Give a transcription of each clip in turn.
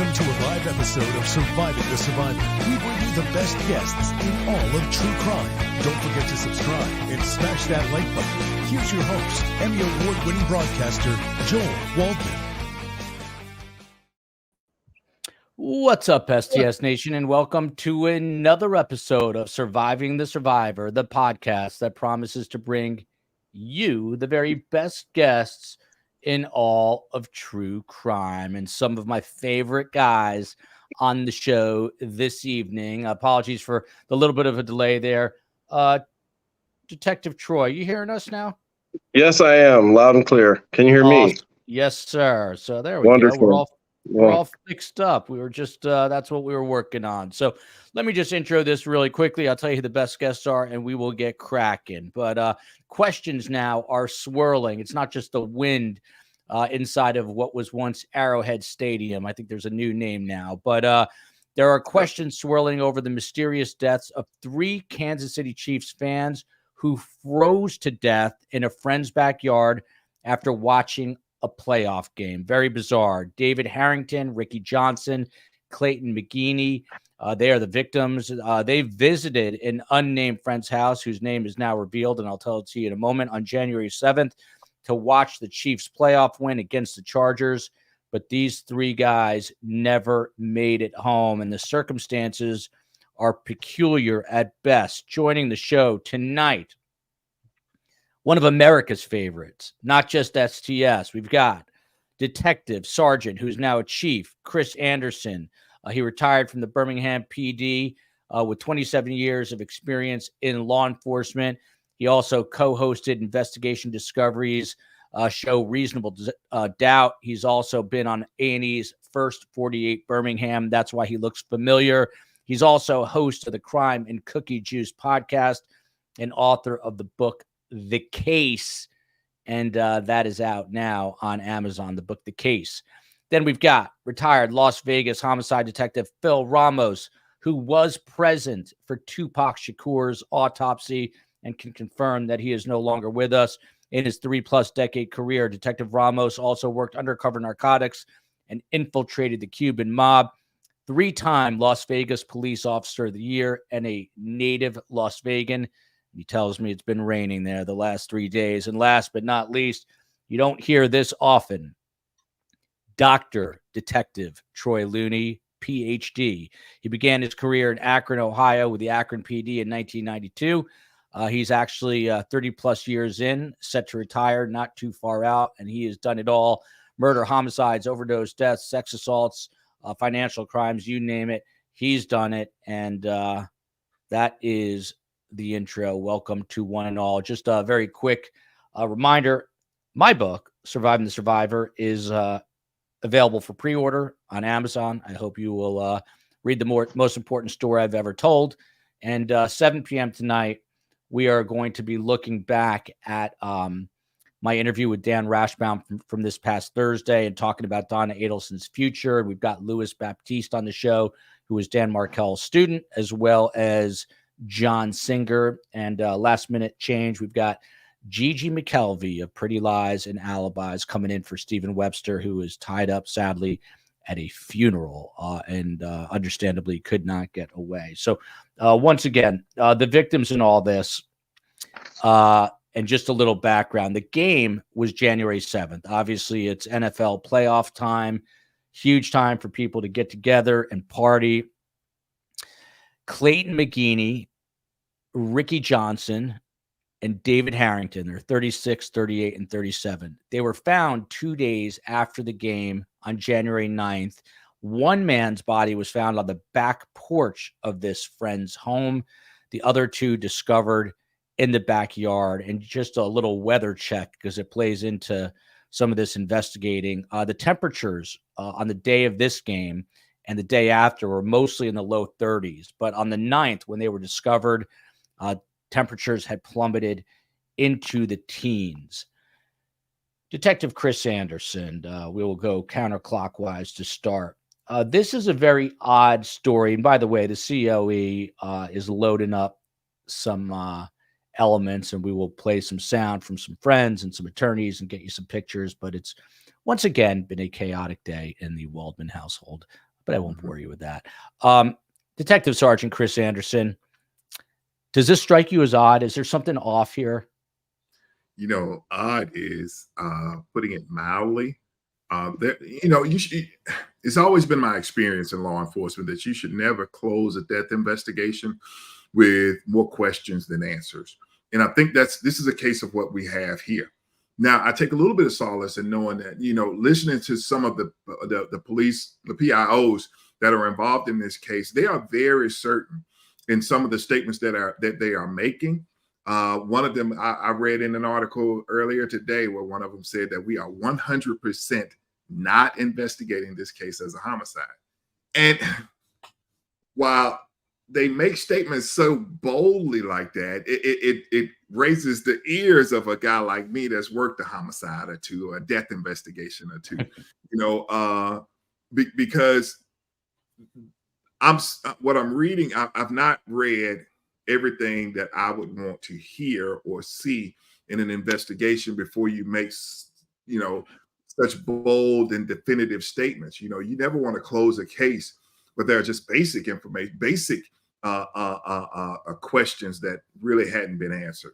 Welcome to a live episode of Surviving the Survivor. We bring you the best guests in all of true crime. Don't forget to subscribe and smash that like button. Here's your host, Emmy Award-winning broadcaster, Joel Waldman. What's up, STS Nation, and welcome to another episode of Surviving the Survivor, the podcast that promises to bring you the very best guests in all of true crime. And some of my favorite guys on the show this evening. Apologies for the little bit of a delay there. Detective Troy, you hearing us now? Yes, I am. Loud and clear. Can you hear me? Yes, sir. So there we Wonderful. go. We're all fixed up. We were just, that's what we were working on. So let me just intro this really quickly. I'll tell you who the best guests are, and we will get cracking. But questions now are swirling. It's not just the wind inside of what was once Arrowhead Stadium. I think there's a new name now. But there are questions swirling over the mysterious deaths of 3 Kansas City Chiefs fans who froze to death in a friend's backyard after watching a playoff game. Very bizarre. David Harrington, Johnson, Clayton McGeeney, they are the victims. They visited an unnamed friend's house whose name is now revealed, and I'll tell it to you in a moment, on January 7th to watch the Chiefs playoff win against the Chargers. But these 3 guys never made it home, and the circumstances are peculiar at best. Joining the show tonight, one of America's favorites, not just STS. We've got Detective Sergeant, who's now a chief, Chris Anderson. He retired from the Birmingham PD with 27 years of experience in law enforcement. He also co-hosted Investigation Discovery's show Reasonable Doubt. He's also been on A&E's First 48 Birmingham. That's why he looks familiar. He's also host of the Crime and Cookie Juice podcast and author of the book The Case, and that is out now on Amazon, the book The Case. Then we've got retired Las Vegas homicide detective Phil Ramos, who was present for Tupac Shakur's autopsy and can confirm that he is no longer with us. In his 3+ decade career, Detective Ramos also worked undercover narcotics and infiltrated the Cuban mob. 3-time Las Vegas Police Officer of the Year and a native Las Vegan. He tells me it's been raining there the last 3 days. And last but not least, you don't hear this often, Dr. Detective Troy Looney, PhD. He began his career in Akron, Ohio with the Akron PD in 1992. He's actually 30+ years in, set to retire, not too far out, and he has done it all. Murder, homicides, overdose deaths, sex assaults, financial crimes, you name it. He's done it, and that is the intro. Welcome to one and all. Just a very quick reminder, my book, Surviving the Survivor, is available for pre-order on Amazon. I hope you will read the most important story I've ever told. And 7 p.m. tonight, we are going to be looking back at my interview with Dan Rashbaum from this past Thursday and talking about Donna Adelson's future. And we've got Louis Baptiste on the show, who is Dan Markel's student, as well as John Singer. And last minute change, we've got Gigi McKelvey of Pretty Lies and Alibis coming in for Stephen Webster, who is tied up, sadly, at a funeral and understandably could not get away. So once again, the victims in all this, and just a little background. The game was January 7th. Obviously, it's NFL playoff time, huge time for people to get together and party. Clayton McGeeney, Ricky Johnson, and David Harrington, they're 36, 38, and 37. They were found 2 days after the game on January 9th. One man's body was found on the back porch of this friend's home. The other 2 discovered in the backyard. And just a little weather check, because it plays into some of this investigating. The temperatures on the day of this game and the day after were mostly in the low 30s. But on the 9th, when they were discovered, temperatures had plummeted into the teens. Detective Chris Anderson, we will go counterclockwise to start. This is a very odd story. And by the way, the COE is loading up some elements, and we will play some sound from some friends and some attorneys and get you some pictures. But it's once again been a chaotic day in the Waldman household. but I won't bore you with that. Detective Sergeant Chris Anderson, does this strike you as odd? Is there something off here? Odd is putting it mildly. It's always been my experience in law enforcement that you should never close a death investigation with more questions than answers. And I think this is a case of what we have here. Now, I take a little bit of solace in knowing that, listening to some of the police, the PIOs that are involved in this case, they are very certain in some of the statements that they are making. One of them, I read in an article earlier today where one of them said that we are 100% not investigating this case as a homicide. And while they make statements so boldly like that, it raises the ears of a guy like me that's worked a homicide or two, or a death investigation or two, because what I'm reading, I've not read everything that I would want to hear or see in an investigation before you make, such bold and definitive statements. You never want to close a case, but there are just basic information, basic questions that really hadn't been answered.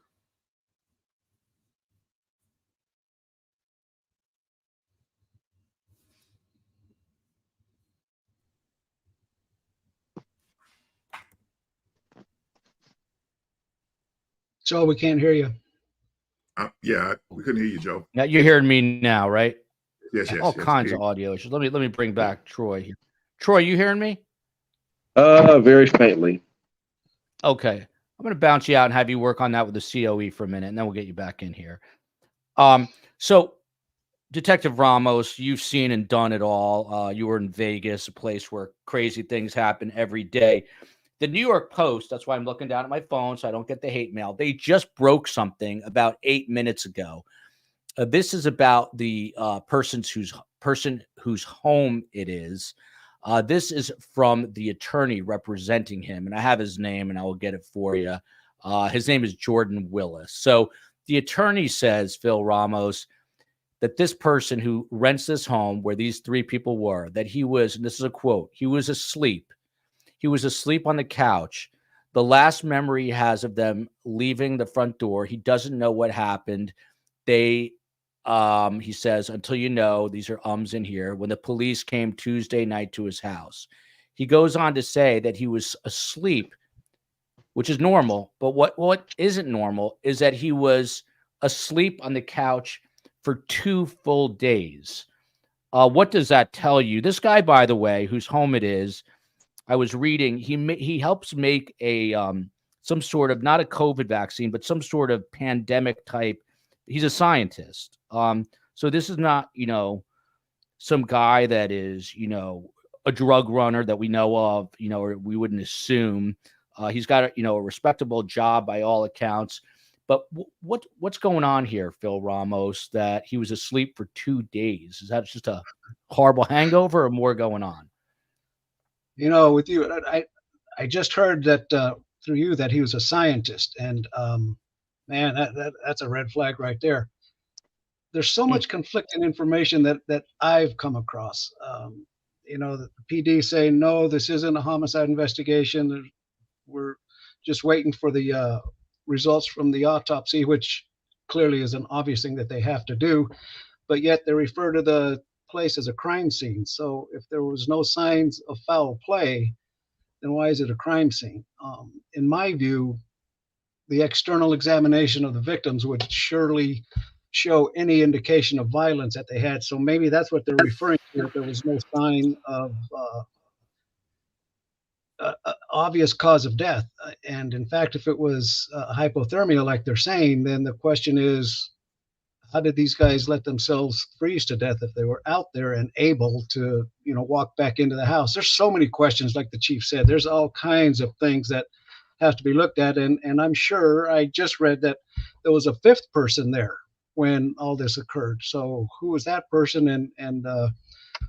Joe, we can't hear you. Yeah, we couldn't hear you, Joe. Now you're hearing me now, right? Yes. All kinds of audio issues. Let me bring back Troy here. Troy, you hearing me? Very faintly. Okay. I'm going to bounce you out and have you work on that with the COE for a minute, and then we'll get you back in here. So Detective Ramos, you've seen and done it all. You were in Vegas, a place where crazy things happen every day. The New York Post, that's why I'm looking down at my phone so I don't get the hate mail. They just broke something about 8 minutes ago. This is about the person whose home it is. This is from the attorney representing him, and I have his name, and I will get it for you. His name is Jordan Willis. So the attorney says, Phil Ramos, that this person who rents this home where these three people were, that he was, and this is a quote, he was asleep. He was asleep on the couch. The last memory he has of them leaving the front door, he doesn't know what happened. He says, until these are ums in here, when the police came Tuesday night to his house. He goes on to say that he was asleep, which is normal. But what isn't normal is that he was asleep on the couch for 2 full days. What does that tell you? This guy, by the way, whose home it is, I was reading, he helps make a some sort of, not a COVID vaccine, but some sort of pandemic type. He's a scientist. So this is not, some guy that is, a drug runner that we know of, or we wouldn't assume. He's got a respectable job by all accounts. But what's going on here, Phil Ramos, that he was asleep for 2 days? Is that just a horrible hangover or more going on? With you, I just heard that through you that he was a scientist, and man, that's a red flag right there. There's so much conflicting information that I've come across. The PD saying, no, this isn't a homicide investigation. We're just waiting for the results from the autopsy, which clearly is an obvious thing that they have to do. But yet they refer to the place as a crime scene. So if there was no signs of foul play, then why is it a crime scene? In my view, the external examination of the victims would surely show any indication of violence that they had. So maybe that's what they're referring to, if there was no sign of obvious cause of death. And in fact, if it was hypothermia, like they're saying, then the question is, how did these guys let themselves freeze to death if they were out there and able to, walk back into the house? There's so many questions, like the chief said. There's all kinds of things that have to be looked at. And I'm sure I just read that there was a 5th person there when all this occurred. So who was that person? And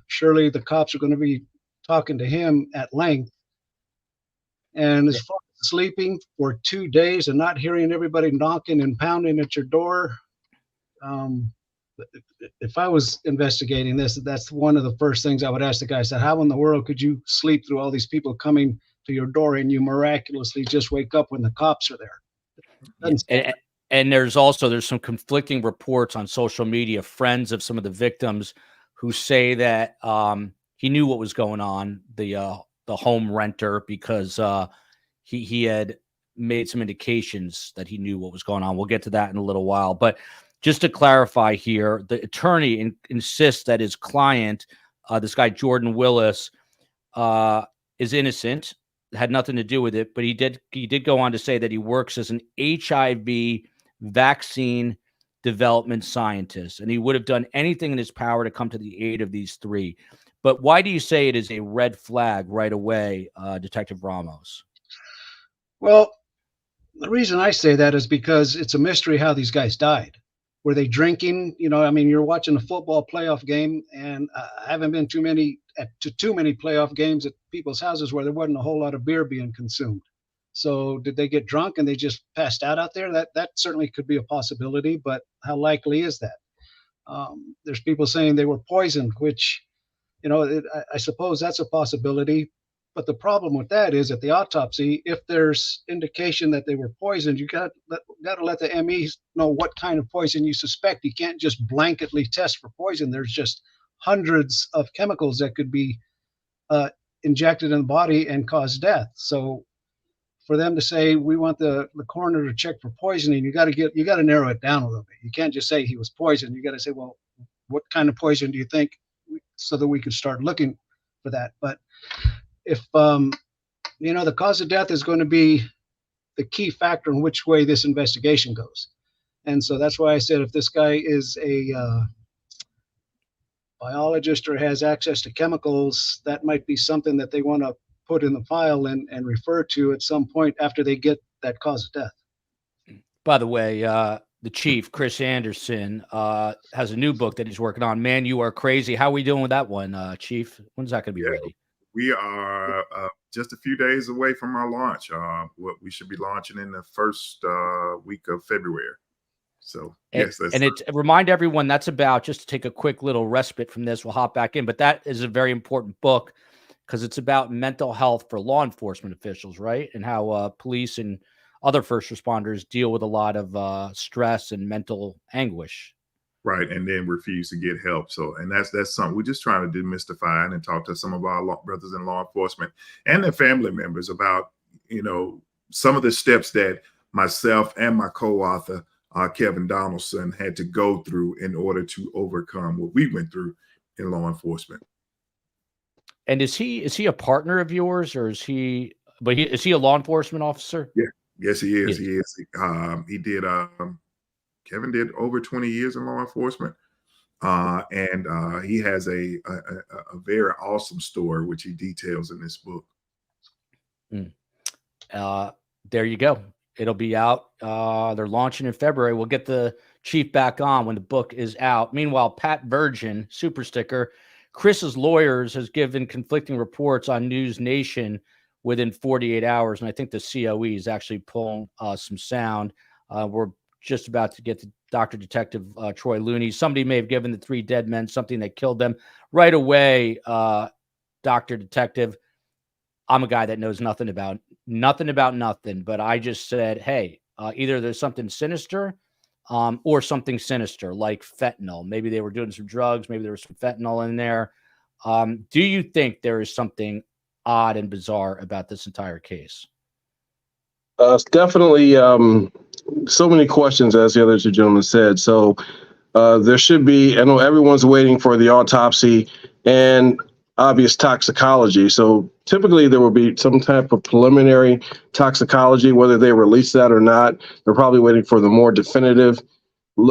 surely the cops are going to be talking to him at length. And as far as sleeping for 2 days and not hearing everybody knocking and pounding at your door, if I was investigating this, that's one of the first things I would ask the guy. I said, how in the world could you sleep through all these people coming to your door and you miraculously just wake up when the cops are there? And there's some conflicting reports on social media, friends of some of the victims who say that he knew what was going on, the home renter, because he had made some indications that he knew what was going on. We'll get to that in a little while. But just to clarify here, the attorney insists that his client, this guy Jordan Willis, is innocent, had nothing to do with it. But he did go on to say that he works as an HIV vaccine development scientist, and he would have done anything in his power to come to the aid of these three. But why do you say it is a red flag right away, Detective Ramos? Well, the reason I say that is because it's a mystery how these guys died. Were they drinking? You know, I mean, you're watching a football playoff game, and I haven't been to too many playoff games at people's houses where there wasn't a whole lot of beer being consumed. So did they get drunk and they just passed out there? That certainly could be a possibility, but how likely is that? There's people saying they were poisoned, which, you know, I suppose that's a possibility. But the problem with that is at the autopsy, if there's indication that they were poisoned, you got to let the ME know what kind of poison you suspect. You can't just blanketly test for poison. There's just hundreds of chemicals that could be injected in the body and cause death. So for them to say we want the coroner to check for poisoning, you got to narrow it down a little bit. You can't just say he was poisoned. You got to say, well, what kind of poison do you think, so that we could start looking for that. But if you know, the cause of death is going to be the key factor in which way this investigation goes. And so that's why I said if this guy is a biologist or has access to chemicals, that might be something that they want to put in the file and refer to at some point after they get that cause of death. By the way, the chief, Chris Anderson, has a new book that he's working on. Man, You Are Crazy. How are we doing with that one, Chief? When's that going to be ready? We are just a few days away from our launch. We should be launching in the first week of February. So, yes. Remind everyone that's about, just to take a quick little respite from this, we'll hop back in, but that is a very important book because it's about mental health for law enforcement officials, right? And how police and other first responders deal with a lot of stress and mental anguish. Right, and then refuse to get help. So, and that's something we're just trying to demystify and talk to some of our brothers in law enforcement and their family members about, you know, some of the steps that myself and my co-author, Kevin Donaldson, had to go through in order to overcome what we went through in law enforcement. And is he a partner of yours, or is he a law enforcement officer? Yeah, yes, he is. He is. He did. Kevin did over 20 years in law enforcement, and he has a very awesome story, which he details in this book. There you go. It'll be out. They're launching in February. We'll get the chief back on when the book is out. Meanwhile, Pat Virgin, super sticker, Chris's lawyers has given conflicting reports on News Nation within 48 hours, and I think the COE is actually pulling some sound. We're just about to get to Dr. Detective Troy Looney. Somebody may have given the three dead men something that killed them. Right away, Dr. Detective, I'm a guy that knows nothing about nothing, but I just said, hey, either there's something sinister or something sinister like fentanyl. Maybe they were doing some drugs. Maybe there was some fentanyl in there. Do you think there is something odd and bizarre about this entire case? It's definitely so many questions, as the other two gentlemen said. So there should be, I know everyone's waiting for the autopsy and obvious toxicology. So typically there will be some type of preliminary toxicology, whether they release that or not. They're probably waiting for the more definitive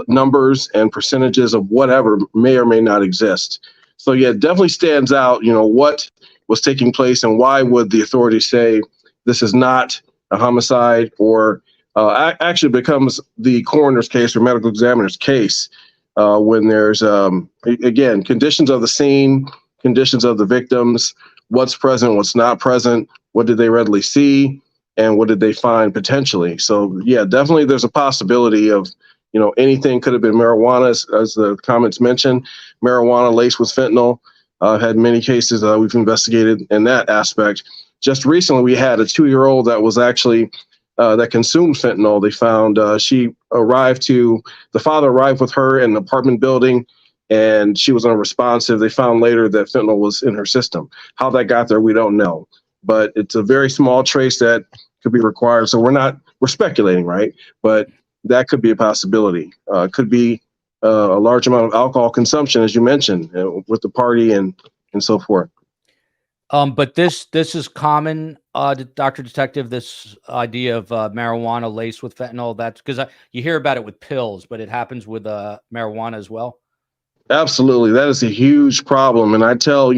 numbers and percentages of whatever may or may not exist. So yeah, it definitely stands out, you know, what was taking place and why would the authorities say this is not a homicide, or actually becomes the coroner's case or medical examiner's case when there's, again, conditions of the scene, conditions of the victims, what's present, what's not present, what did they readily see, and what did they find potentially. So yeah, definitely there's a possibility of anything could have been marijuana, as the comments mentioned, marijuana laced with fentanyl. Had many cases we've investigated in that aspect. Just recently, we had a 2-year-old that was actually that consumed fentanyl. They found the father arrived with her in an apartment building, and she was unresponsive. They found later that fentanyl was in her system. How that got there, we don't know. But it's a very small trace that could be required. So we're speculating, right? But that could be a possibility. Could be a large amount of alcohol consumption, as you mentioned, with the party and so forth. But this is common, Dr. Detective, this idea of marijuana laced with fentanyl. That's because you hear about it with pills, but it happens with marijuana as well. Absolutely. That is a huge problem. And I tell,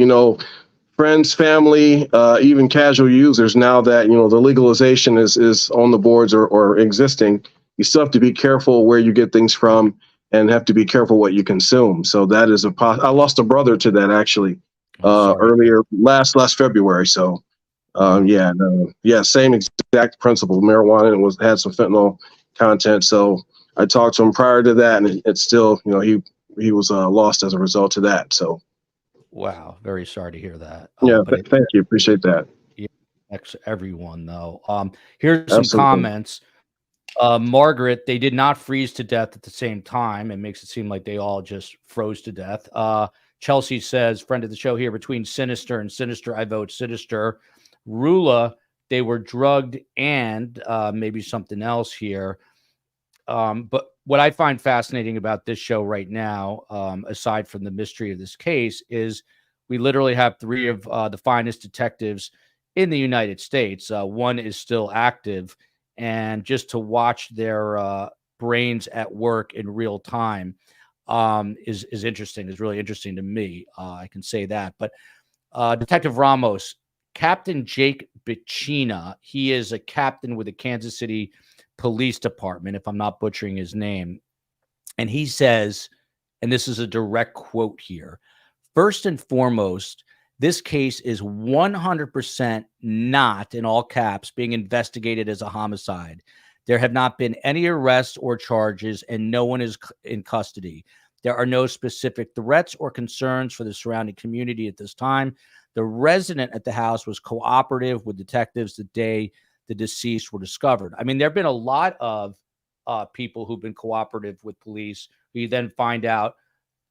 friends, family, even casual users now that, the legalization is on the boards or existing, you still have to be careful where you get things from and have to be careful what you consume. So that is I lost a brother to that actually earlier last February. So same exact principle. Marijuana had some fentanyl content. So I talked to him prior to that, and it's still, he was lost as a result of that. So, wow, very sorry to hear that. Thank you, appreciate that. Yeah, affects everyone though. Here's some Absolutely. comments. Margaret, they did not freeze to death at the same time. It makes it seem like they all just froze to death. Chelsea says, friend of the show here, between sinister and sinister, I vote sinister. Rula, they were drugged and maybe something else here. But what I find fascinating about this show right now, aside from the mystery of this case, is we literally have 3 of the finest detectives in the United States. One is still active, and just to watch their brains at work in real time is interesting, is really interesting to me. I can say that. But Detective Ramos, Captain Jake Bicina, he is a captain with the Kansas City Police Department, if I'm not butchering his name. And he says, and this is a direct quote here, first and foremost, this case is 100% not, in all caps, being investigated as a homicide. There have not been any arrests or charges, and no one is in custody. There are no specific threats or concerns for the surrounding community at this time. The resident at the house was cooperative with detectives the day the deceased were discovered. I mean, there have been a lot of people who've been cooperative with police who you then find out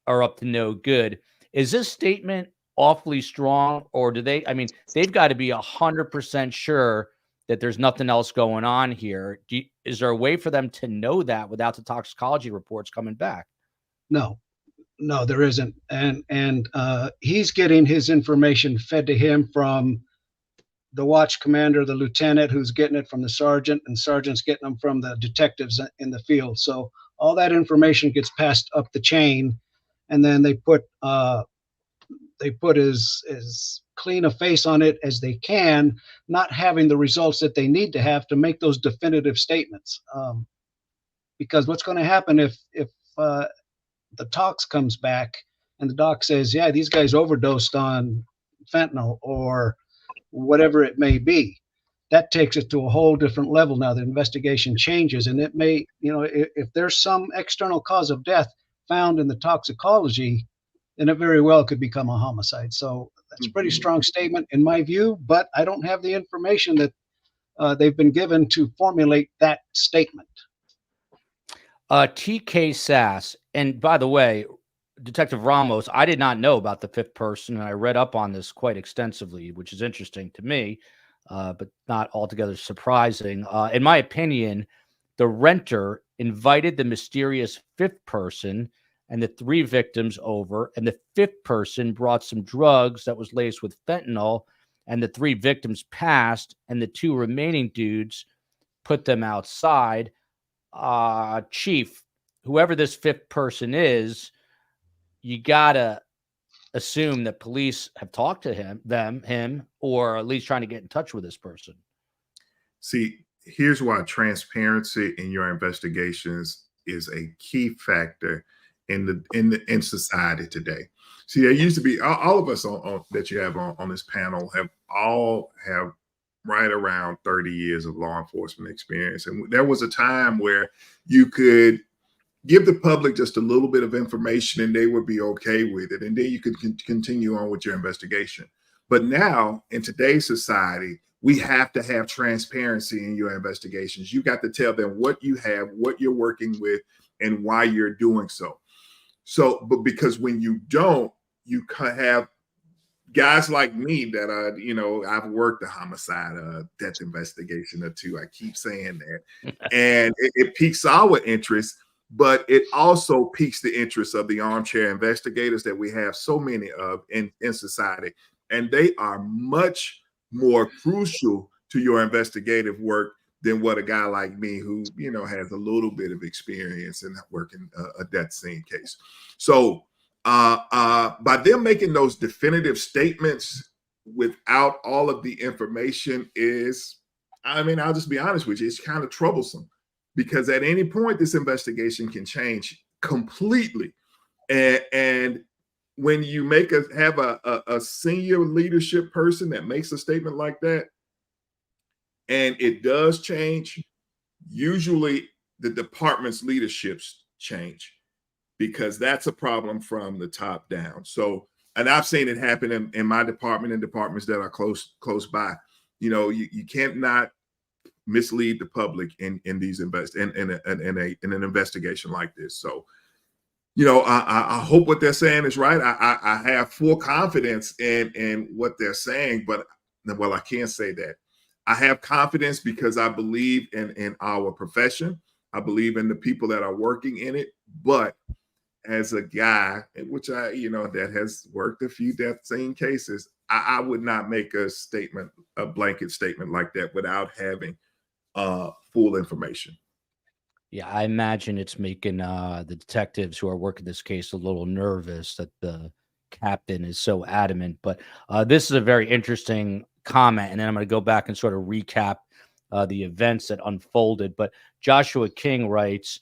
are up to no good. Is this statement awfully strong, or do they, they've got to be 100% sure that there's nothing else going on here? Is there a way for them to know that without the toxicology reports coming back? No, there isn't. And he's getting his information fed to him from the watch commander, the lieutenant, who's getting it from the sergeant, and sergeant's getting them from the detectives in the field. So all that information gets passed up the chain, and then they put as clean a face on it as they can, not having the results that they need to have to make those definitive statements. Because what's going to happen if the tox comes back and the doc says, yeah, these guys overdosed on fentanyl or whatever it may be, that takes it to a whole different level. Now the investigation changes, and it may, if there's some external cause of death found in the toxicology, then it very well could become a homicide. So that's a pretty strong statement in my view, but I don't have the information that they've been given to formulate that statement. TK Sass, and by the way, Detective Ramos, I did not know about the 5th person, and I read up on this quite extensively, which is interesting to me, but not altogether surprising. In my opinion, the renter invited the mysterious 5th person and the 3 victims over, and the 5th person brought some drugs that was laced with fentanyl, and the 3 victims passed, and the 2 remaining dudes put them outside. Chief, whoever this 5th person is, you gotta assume that police have talked to him, or at least trying to get in touch with this person. See, here's why transparency in your investigations is a key factor in society today. See, there used to be all of us that you have on this panel have right around 30 years of law enforcement experience, and there was a time where you could give the public just a little bit of information and they would be okay with it. And then you could continue on with your investigation. But now in today's society, we have to have transparency in your investigations. You got to tell them what you have, what you're working with, and why you're doing so. So, but because when you don't, you have guys like me that are, I've worked a homicide, death investigation or two. I keep saying that. And it piques our interest, but it also piques the interest of the armchair investigators that we have so many of in society. And they are much more crucial to your investigative work than what a guy like me who, has a little bit of experience in working a death scene case. So by them making those definitive statements without all of the information I'll just be honest with you, it's kind of troublesome because at any point this investigation can change completely. And when you have a senior leadership person that makes a statement like that, and it does change, usually the department's leaderships change because that's a problem from the top down. So, and I've seen it happen in my department and departments that are close by. You can't not mislead the public in these in an investigation like this. So, I hope what they're saying is right. I have full confidence in what they're saying, but I can't say that. I have confidence because I believe in our profession. I believe in the people that are working in it. But as a guy, which that has worked a few death scene cases, I would not make a blanket statement like that without having full information. Yeah, I imagine it's making the detectives who are working this case a little nervous that the captain is so adamant. But this is a very interesting comment, and then I'm going to go back and sort of recap the events that unfolded. But Joshua King writes,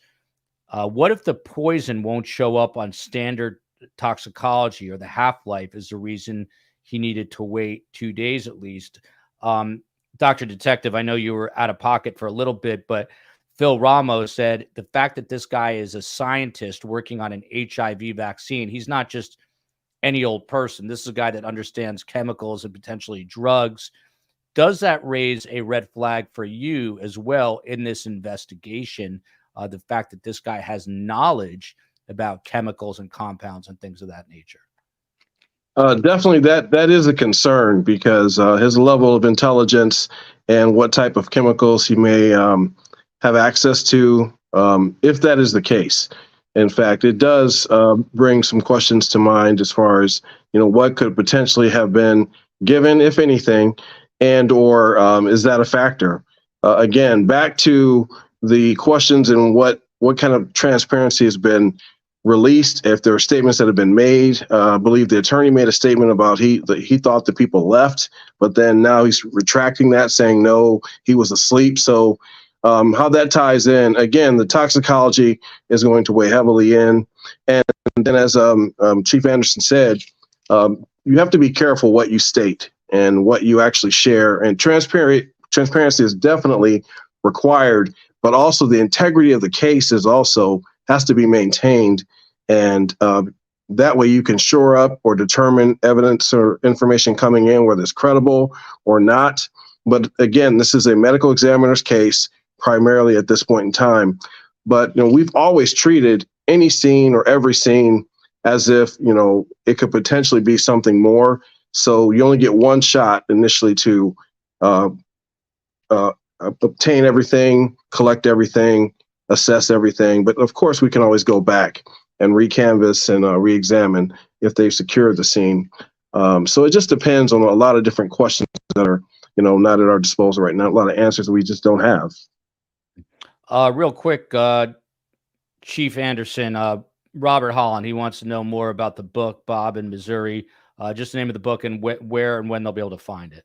what if the poison won't show up on standard toxicology, or the half-life is the reason he needed to wait 2 days at least? Dr. Detective, I know you were out of pocket for a little bit, but Phil Ramos said the fact that this guy is a scientist working on an HIV vaccine, he's not just any old person. This is a guy that understands chemicals and potentially drugs. Does that raise a red flag for you as well in this investigation? The fact that this guy has knowledge about chemicals and compounds and things of that nature. Definitely that is a concern because his level of intelligence and what type of chemicals he may have access to, if that is the case. In fact, it does bring some questions to mind as far as, what could potentially have been given, if anything, and or is that a factor? Again, back to the questions and what kind of transparency has been released. If there are statements that have been made, I believe the attorney made a statement about he thought the people left, but then now he's retracting that, saying no, he was asleep. So how that ties in, again, the toxicology is going to weigh heavily in. And then as Chief Anderson said, you have to be careful what you state and what you actually share. And transparency is definitely required, but also the integrity of the case has to be maintained. And that way you can shore up or determine evidence or information coming in, whether it's credible or not. But again, this is a medical examiner's case primarily at this point in time. But we've always treated any scene or every scene as if it could potentially be something more. So you only get one shot initially to obtain everything, collect everything, assess everything. But of course, we can always go back and recanvass and re-examine if they've secured the scene. So it just depends on a lot of different questions that are not at our disposal right now. A lot of answers we just don't have. Real quick, Chief Anderson, Robert Holland, he wants to know more about the book, Bob in Missouri. Just the name of the book and where and when they'll be able to find it.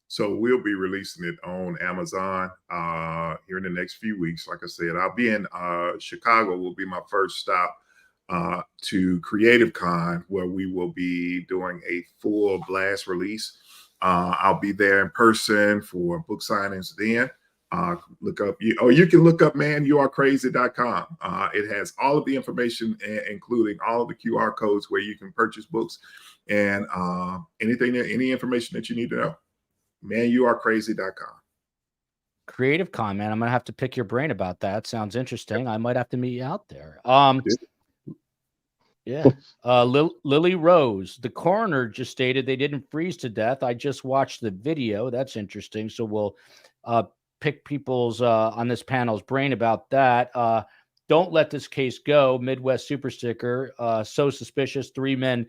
So we'll be releasing it on Amazon here in the next few weeks. Like I said, I'll be in Chicago. Will be my first stop to Creative Con, where we will be doing a full blast release. I'll be there in person for book signings then. Look up, or you can look up manyouarecrazy.com. It has all of the information, including all of the QR codes where you can purchase books and any information that you need to know. Manyouarecrazy.com. Creative comment. I'm gonna have to pick your brain about that. Sounds interesting. I might have to meet you out there. Yeah. Lily Rose, the coroner just stated they didn't freeze to death. I just watched the video. That's interesting. So we'll pick people's on this panel's brain about that. Don't let this case go. Midwest super sticker. So suspicious. 3 men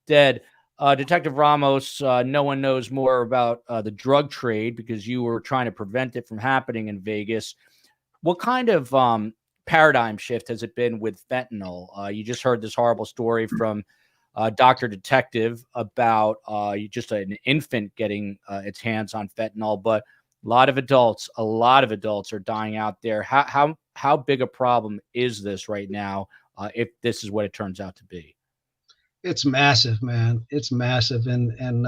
dead. Detective Ramos, no one knows more about the drug trade because you were trying to prevent it from happening in Vegas. What kind of paradigm shift has it been with fentanyl? You just heard this horrible story from Dr. Detective about just an infant getting its hands on fentanyl, but a lot of adults are dying out there. How big a problem is this right now, if this is what it turns out to be? It's massive, man. It's massive. And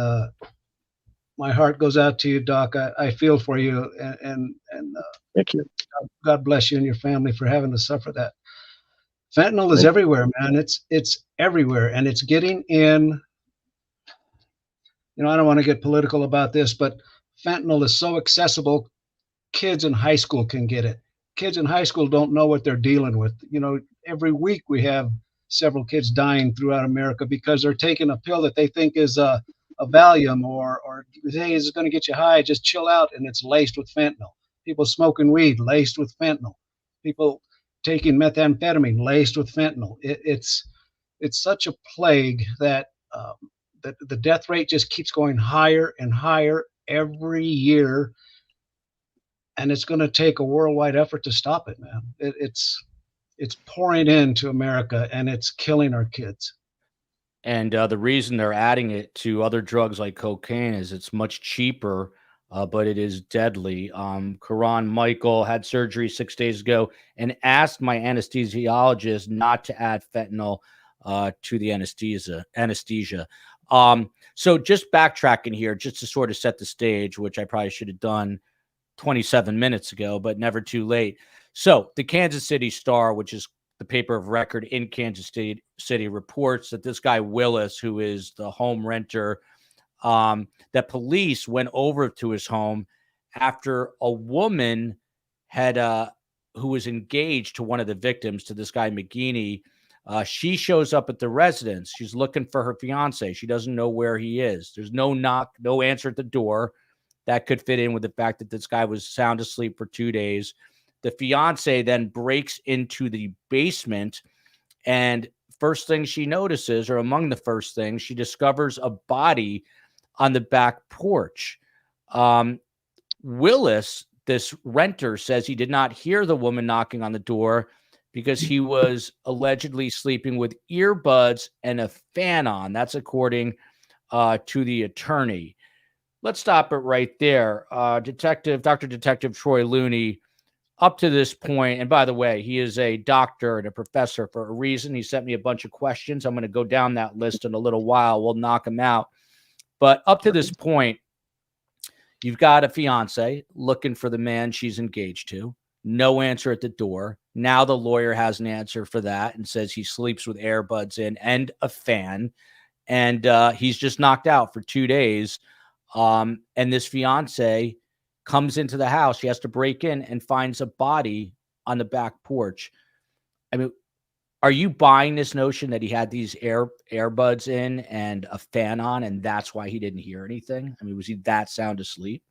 my heart goes out to you, Doc. I feel for you, and Thank you. God bless you and your family for having to suffer that. Fentanyl is everywhere, man. It's everywhere, and it's getting in. I don't want to get political about this, but fentanyl is so accessible. Kids in high school can get it. Kids in high school don't know what they're dealing with. Every week we have several kids dying throughout America because they're taking a pill that they think is a Valium or hey, is it going to get you high? Just chill out, and it's laced with fentanyl. People smoking weed laced with fentanyl. People taking methamphetamine laced with fentanyl. It's such a plague that the death rate just keeps going higher and higher every year, and it's going to take a worldwide effort to stop it, man. It's pouring into America, and it's killing our kids. And the reason they're adding it to other drugs like cocaine is it's much cheaper, but it is deadly. Karan Michael had surgery 6 days ago and asked my anesthesiologist not to add fentanyl to the anesthesia. So just backtracking here, just to sort of set the stage, which I probably should have done 27 minutes ago, but never too late. So the Kansas City Star, which is the paper of record in Kansas City, reports that this guy Willis, who is the home renter, that police went over to his home after a woman had who was engaged to one of the victims, to this guy McGeeney. She shows up at the residence. She's looking for her fiance. She doesn't know where he is. There's no knock, no answer at the door. That could fit in with the fact that this guy was sound asleep for 2 days. The fiance then breaks into the basement, and first thing she notices, or among the first things, she discovers a body on the back porch. Willis, this renter, says he did not hear the woman knocking on the door because he was allegedly sleeping with earbuds and a fan on. That's according to the attorney. Let's stop it right there. Dr. Detective Troy Looney, up to this point, and by the way, he is a doctor and a professor for a reason. He sent me a bunch of questions. I'm going to go down that list in a little while. We'll knock them out. But up to this point, you've got a fiance looking for the man she's engaged to. No answer at the door. Now the lawyer has an answer for that and says he sleeps with earbuds in and a fan. And he's just knocked out for 2 days. And this fiance comes into the house. She has to break in and finds a body on the back porch. I mean, are you buying this notion that he had these earbuds in and a fan on, and that's why he didn't hear anything? I mean, was he that sound asleep?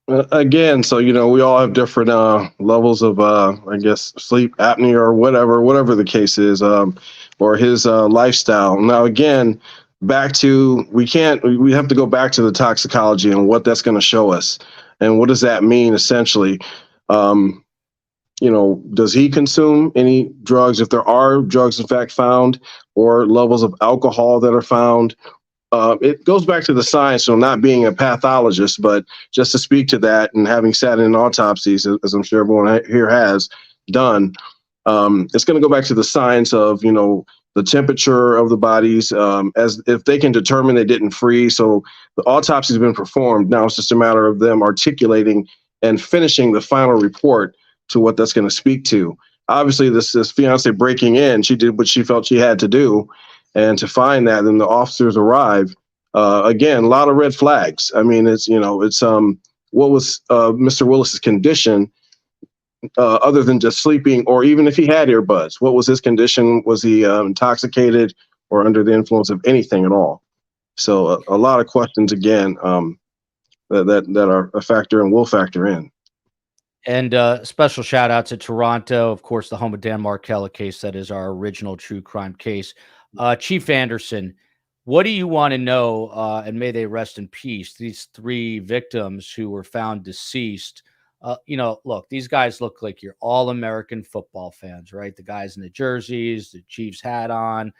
Again, so we all have different levels of I guess sleep apnea or whatever the case is, or his lifestyle. Now, again, back to we have to go back to the toxicology and what that's going to show us, and what does that mean essentially. Does he consume any drugs? If there are drugs in fact found, or levels of alcohol that are found. It goes back to the science, so not being a pathologist, but just to speak to that and having sat in autopsies, as I'm sure everyone here has done, it's going to go back to the science of, the temperature of the bodies, as if they can determine they didn't freeze. So the autopsy has been performed. Now it's just a matter of them articulating and finishing the final report to what that's going to speak to. Obviously, this fiance breaking in, she did what she felt she had to do, and to find that, then the officers arrive. Again, a lot of red flags. I mean, it's what was Mr. Willis's condition, other than just sleeping, or even if he had earbuds, what was his condition? Was he intoxicated or under the influence of anything at all? So a lot of questions again that are a factor and will factor in. And special shout out to Toronto, of course, the home of Dan Markell, a case that is our original true crime case. Chief Anderson, what do you want to know? And may they rest in peace. These 3 victims who were found deceased. Look, these guys look like you're all American football fans, right? The guys in the jerseys, the Chiefs hat on.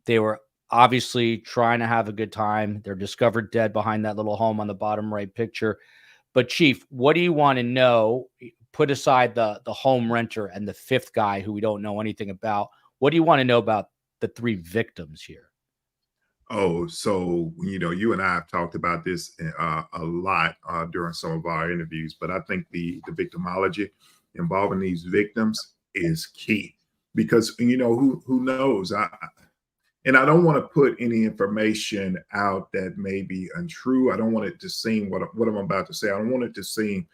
They were obviously trying to have a good time. They're discovered dead behind that little home on the bottom right picture. But Chief, what do you want to know? Put aside the home renter and the 5th guy who we don't know anything about. What do you want to know about the 3 victims here? Oh, so, you and I have talked about this a lot during some of our interviews, but I think the victimology involving these victims is key, because, who knows? And I don't want to put any information out that may be untrue. I don't want it to seem what I'm about to say. I don't want it to seem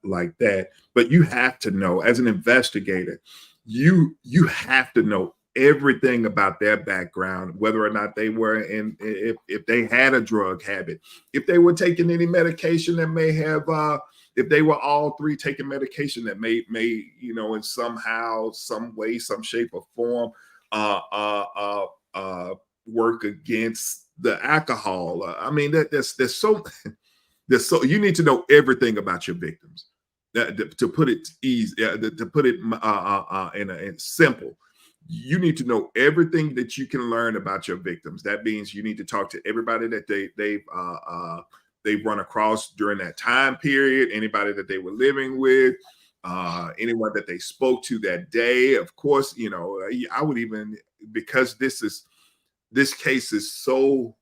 like that. But you have to know, as an investigator, you have to know everything about their background, whether or not they were if they had a drug habit, if they were taking any medication that may have, if they were all 3 taking medication that may in somehow, some way, some shape or form, work against the alcohol. I mean, there's so you need to know everything about your victims. To put it easy, to put it in simple, you need to know everything that you can learn about your victims. That means you need to talk to everybody that they've run across during that time period, anybody that they were living with, anyone that they spoke to that day. Of course, I would even, because this case is so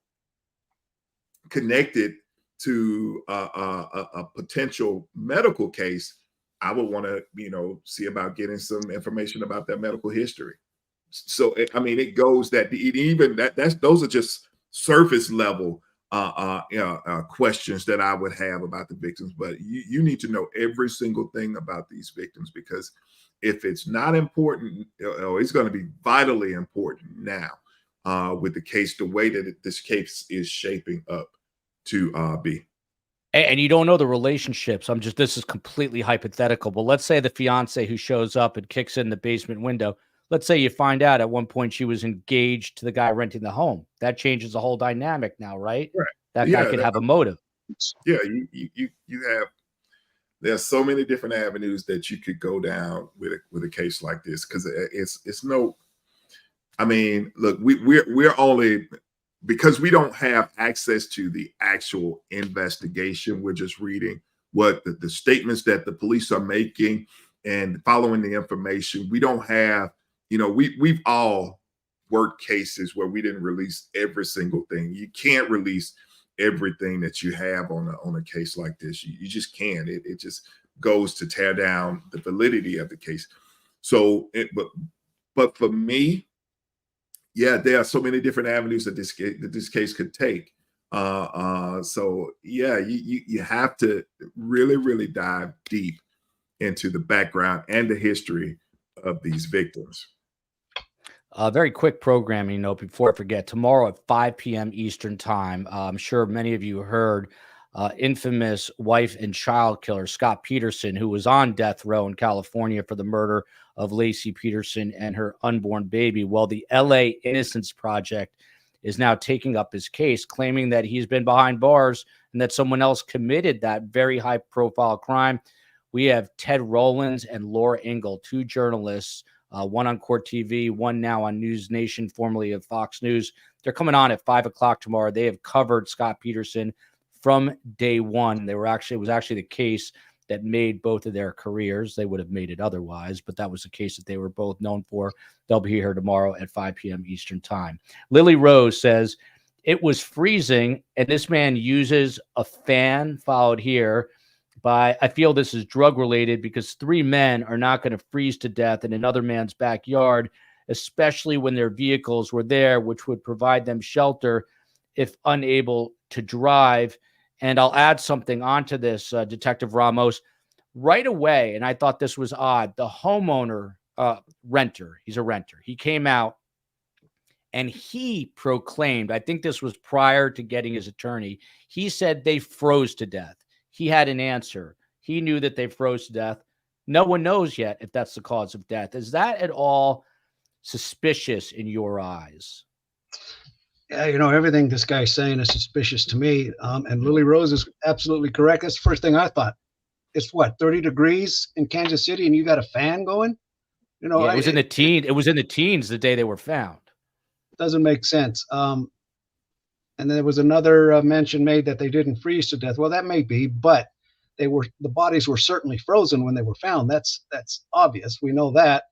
connected to a potential medical case, I would want to, see about getting some information about their medical history. So, I mean, it goes that those are just surface level questions that I would have about the victims, but you need to know every single thing about these victims, because if it's not important, it's going to be vitally important now with the case, the way that this case is shaping up to be. And you don't know the relationships. This is completely hypothetical, but let's say the fiance who shows up and kicks in the basement window, let's say you find out at one point she was engaged to the guy renting the home. That changes the whole dynamic now, right? Right. That guy could have a motive. Yeah, you have. There's so many different avenues that you could go down with a case like this, because it's no. I mean, look, we're only, because we don't have access to the actual investigation. We're just reading what the statements that the police are making and following the information. We don't have. We've all worked cases where we didn't release every single thing. You can't release everything that you have on a case like this. You just can't. It just goes to tear down the validity of the case. So, but for me, yeah, there are so many different avenues that this case could take. So yeah, you have to really, really dive deep into the background and the history of these victims. Very quick programming note before I forget. Tomorrow at 5 p.m. Eastern time, I'm sure many of you heard infamous wife and child killer Scott Peterson, who was on death row in California for the murder of Lacey Peterson and her unborn baby. Well, the LA Innocence Project is now taking up his case, claiming that he's been behind bars and that someone else committed that very high-profile crime. We have Ted Rowlands and Laura Ingle, 2 journalists, one on Court TV, one now on News Nation, formerly of Fox News. They're coming on at 5 o'clock tomorrow. They have covered Scott Peterson from day one. It was actually the case that made both of their careers. They would have made it otherwise, but that was the case that they were both known for. They'll be here tomorrow at 5 p.m. Eastern time. Lily Rose says, it was freezing, and this man uses a fan, followed here, but I feel this is drug related because 3 men are not going to freeze to death in another man's backyard, especially when their vehicles were there, which would provide them shelter if unable to drive. And I'll add something onto this, Detective Ramos. Right away, and I thought this was odd, the homeowner, renter, he's a renter, he came out and he proclaimed, I think this was prior to getting his attorney, he said they froze to death. He had an answer. He knew that they froze to death. No one knows yet if that's the cause of death. Is that at all suspicious in your eyes? Yeah, everything this guy's saying is suspicious to me. And Lily Rose is absolutely correct. That's the first thing I thought. It's what, 30 degrees in Kansas City and you got a fan going? Yeah, it was in the teens the day they were found. Doesn't make sense. And there was another mention made that they didn't freeze to death. Well, that may be, but the bodies were certainly frozen when they were found. That's obvious. We know that.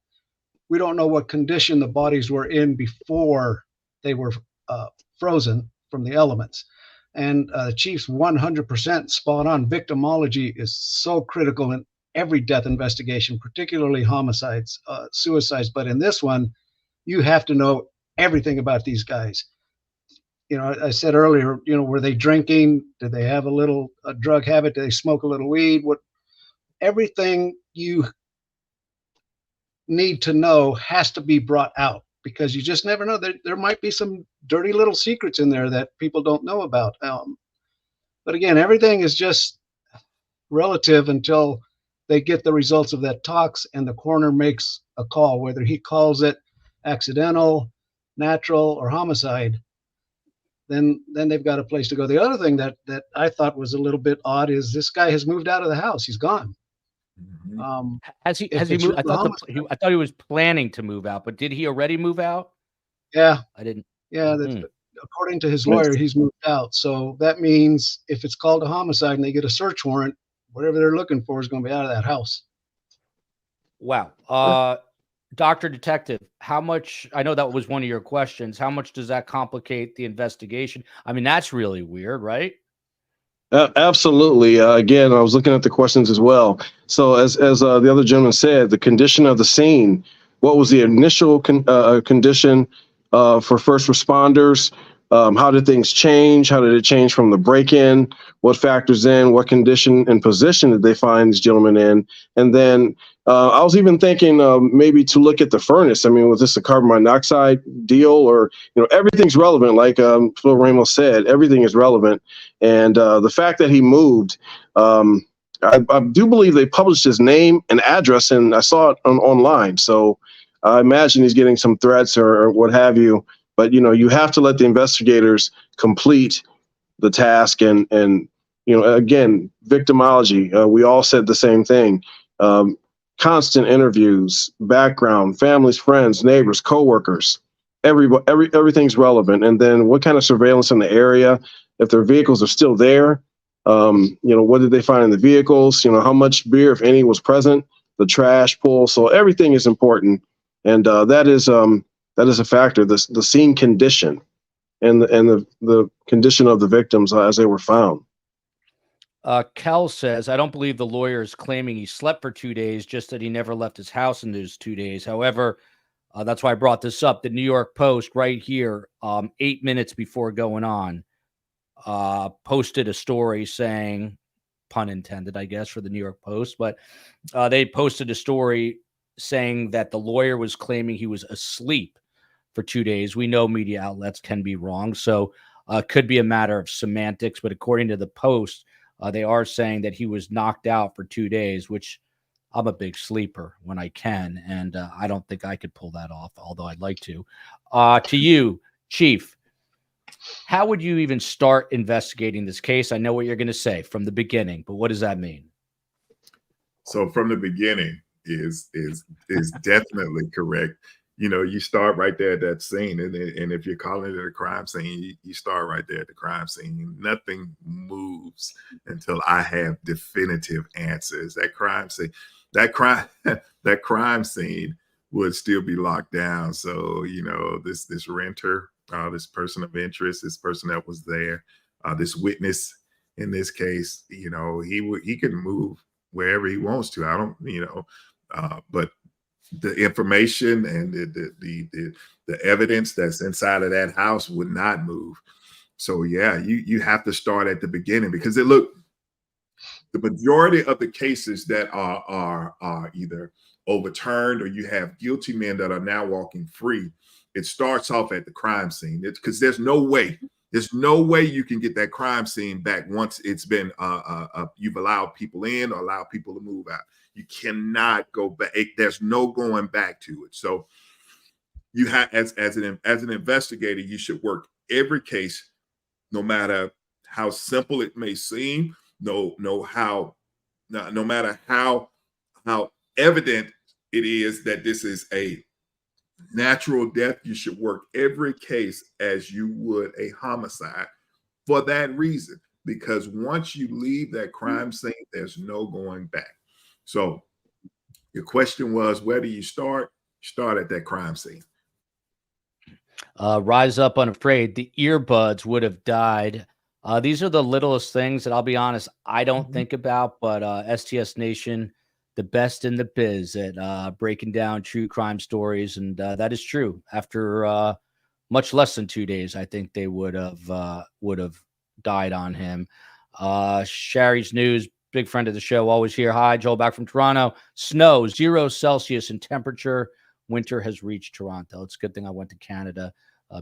We don't know what condition the bodies were in before they were frozen from the elements. And the chief's 100% spot on. Victimology is so critical in every death investigation, particularly homicides, suicides. But in this one, you have to know everything about these guys. I said earlier, were they drinking? Did they have a drug habit? Did they smoke a little weed? Everything you need to know has to be brought out, because you just never know. There might be some dirty little secrets in there that people don't know about. But again, everything is just relative until they get the results of that tox and the coroner makes a call, whether he calls it accidental, natural, or homicide. Then they've got a place to go. The other thing that I thought was a little bit odd is this guy has moved out of the house. He's gone. Has he moved? I thought he was planning to move out, but did he already move out? Yeah, I didn't. Yeah, according to his lawyer, he's moved out. So that means if it's called a homicide and they get a search warrant, whatever they're looking for is going to be out of that house. Wow. Dr. Detective, how much, I know that was one of your questions, how much does that complicate the investigation? I mean, that's really weird, right? Absolutely. Again, I was looking at the questions as well. So as the other gentleman said, the condition of the scene, what was the initial condition for first responders? How did things change? How did it change from the break-in? What factors in? What condition and position did they find these gentlemen in? And then I was even thinking maybe to look at the furnace. I mean, was this a carbon monoxide deal, or everything's relevant? Like Phil Ramos said, everything is relevant. And the fact that he moved, I do believe they published his name and address, and I saw it online. So I imagine he's getting some threats or what have you. But you have to let the investigators complete the task, and again, victimology. We all said the same thing. Constant interviews, background, families, friends, neighbors, coworkers. Everything's relevant. And then what kind of surveillance in the area? If their vehicles are still there, what did they find in the vehicles? How much beer, if any, was present? The trash pull. So everything is important, and that is a factor. The scene condition and the condition of the victims as they were found. Kel says, I don't believe the lawyer is claiming he slept for 2 days, just that he never left his house in those 2 days. However, that's why I brought this up. The New York Post right here, 8 minutes before going on, posted a story saying, pun intended, I guess, for the New York Post, but they posted a story saying that the lawyer was claiming he was asleep for 2 days. We know media outlets can be wrong, so could be a matter of semantics, but according to the Post, they are saying that he was knocked out for 2 days, which I'm a big sleeper when I can, and I don't think I could pull that off, although I'd like to. To you, Chief, how would you even start investigating this case? I know what you're going to say from the beginning, but what does that mean? So from the beginning is definitely correct. You start right there at that scene, and if you're calling it a crime scene, you start right there at the crime scene. Nothing moves until I have definitive answers. That crime scene would still be locked down. So this renter, this person of interest, this person that was there, this witness, in this case, he can move wherever he wants to. I don't, but the information and the evidence that's inside of that house would not move. So yeah, you have to start at the beginning, because the majority of the cases that are either overturned or you have guilty men that are now walking free, it starts off at the crime scene. It's because there's no way you can get that crime scene back once it's been you've allowed people in or allowed people to move out. You cannot go back. There's no going back to it. So you have, as an investigator, you should work every case, no matter how simple it may seem, no matter how evident it is that this is a natural death. You should work every case as you would a homicide, for that reason, because once you leave that crime scene, there's no going back. So your question was, where do you start? Start at that crime scene. Rise Up Unafraid. The earbuds would have died. These are the littlest things that, I'll be honest, I don't think about, but STS Nation, the best in the biz at breaking down true crime stories. And that is true. After much less than 2 days, I think they would have died on him. Sherry's News, big friend of the show, always here. Hi, Joel, back from Toronto. Snow, 0 Celsius in temperature. Winter has reached Toronto. It's a good thing I went to Canada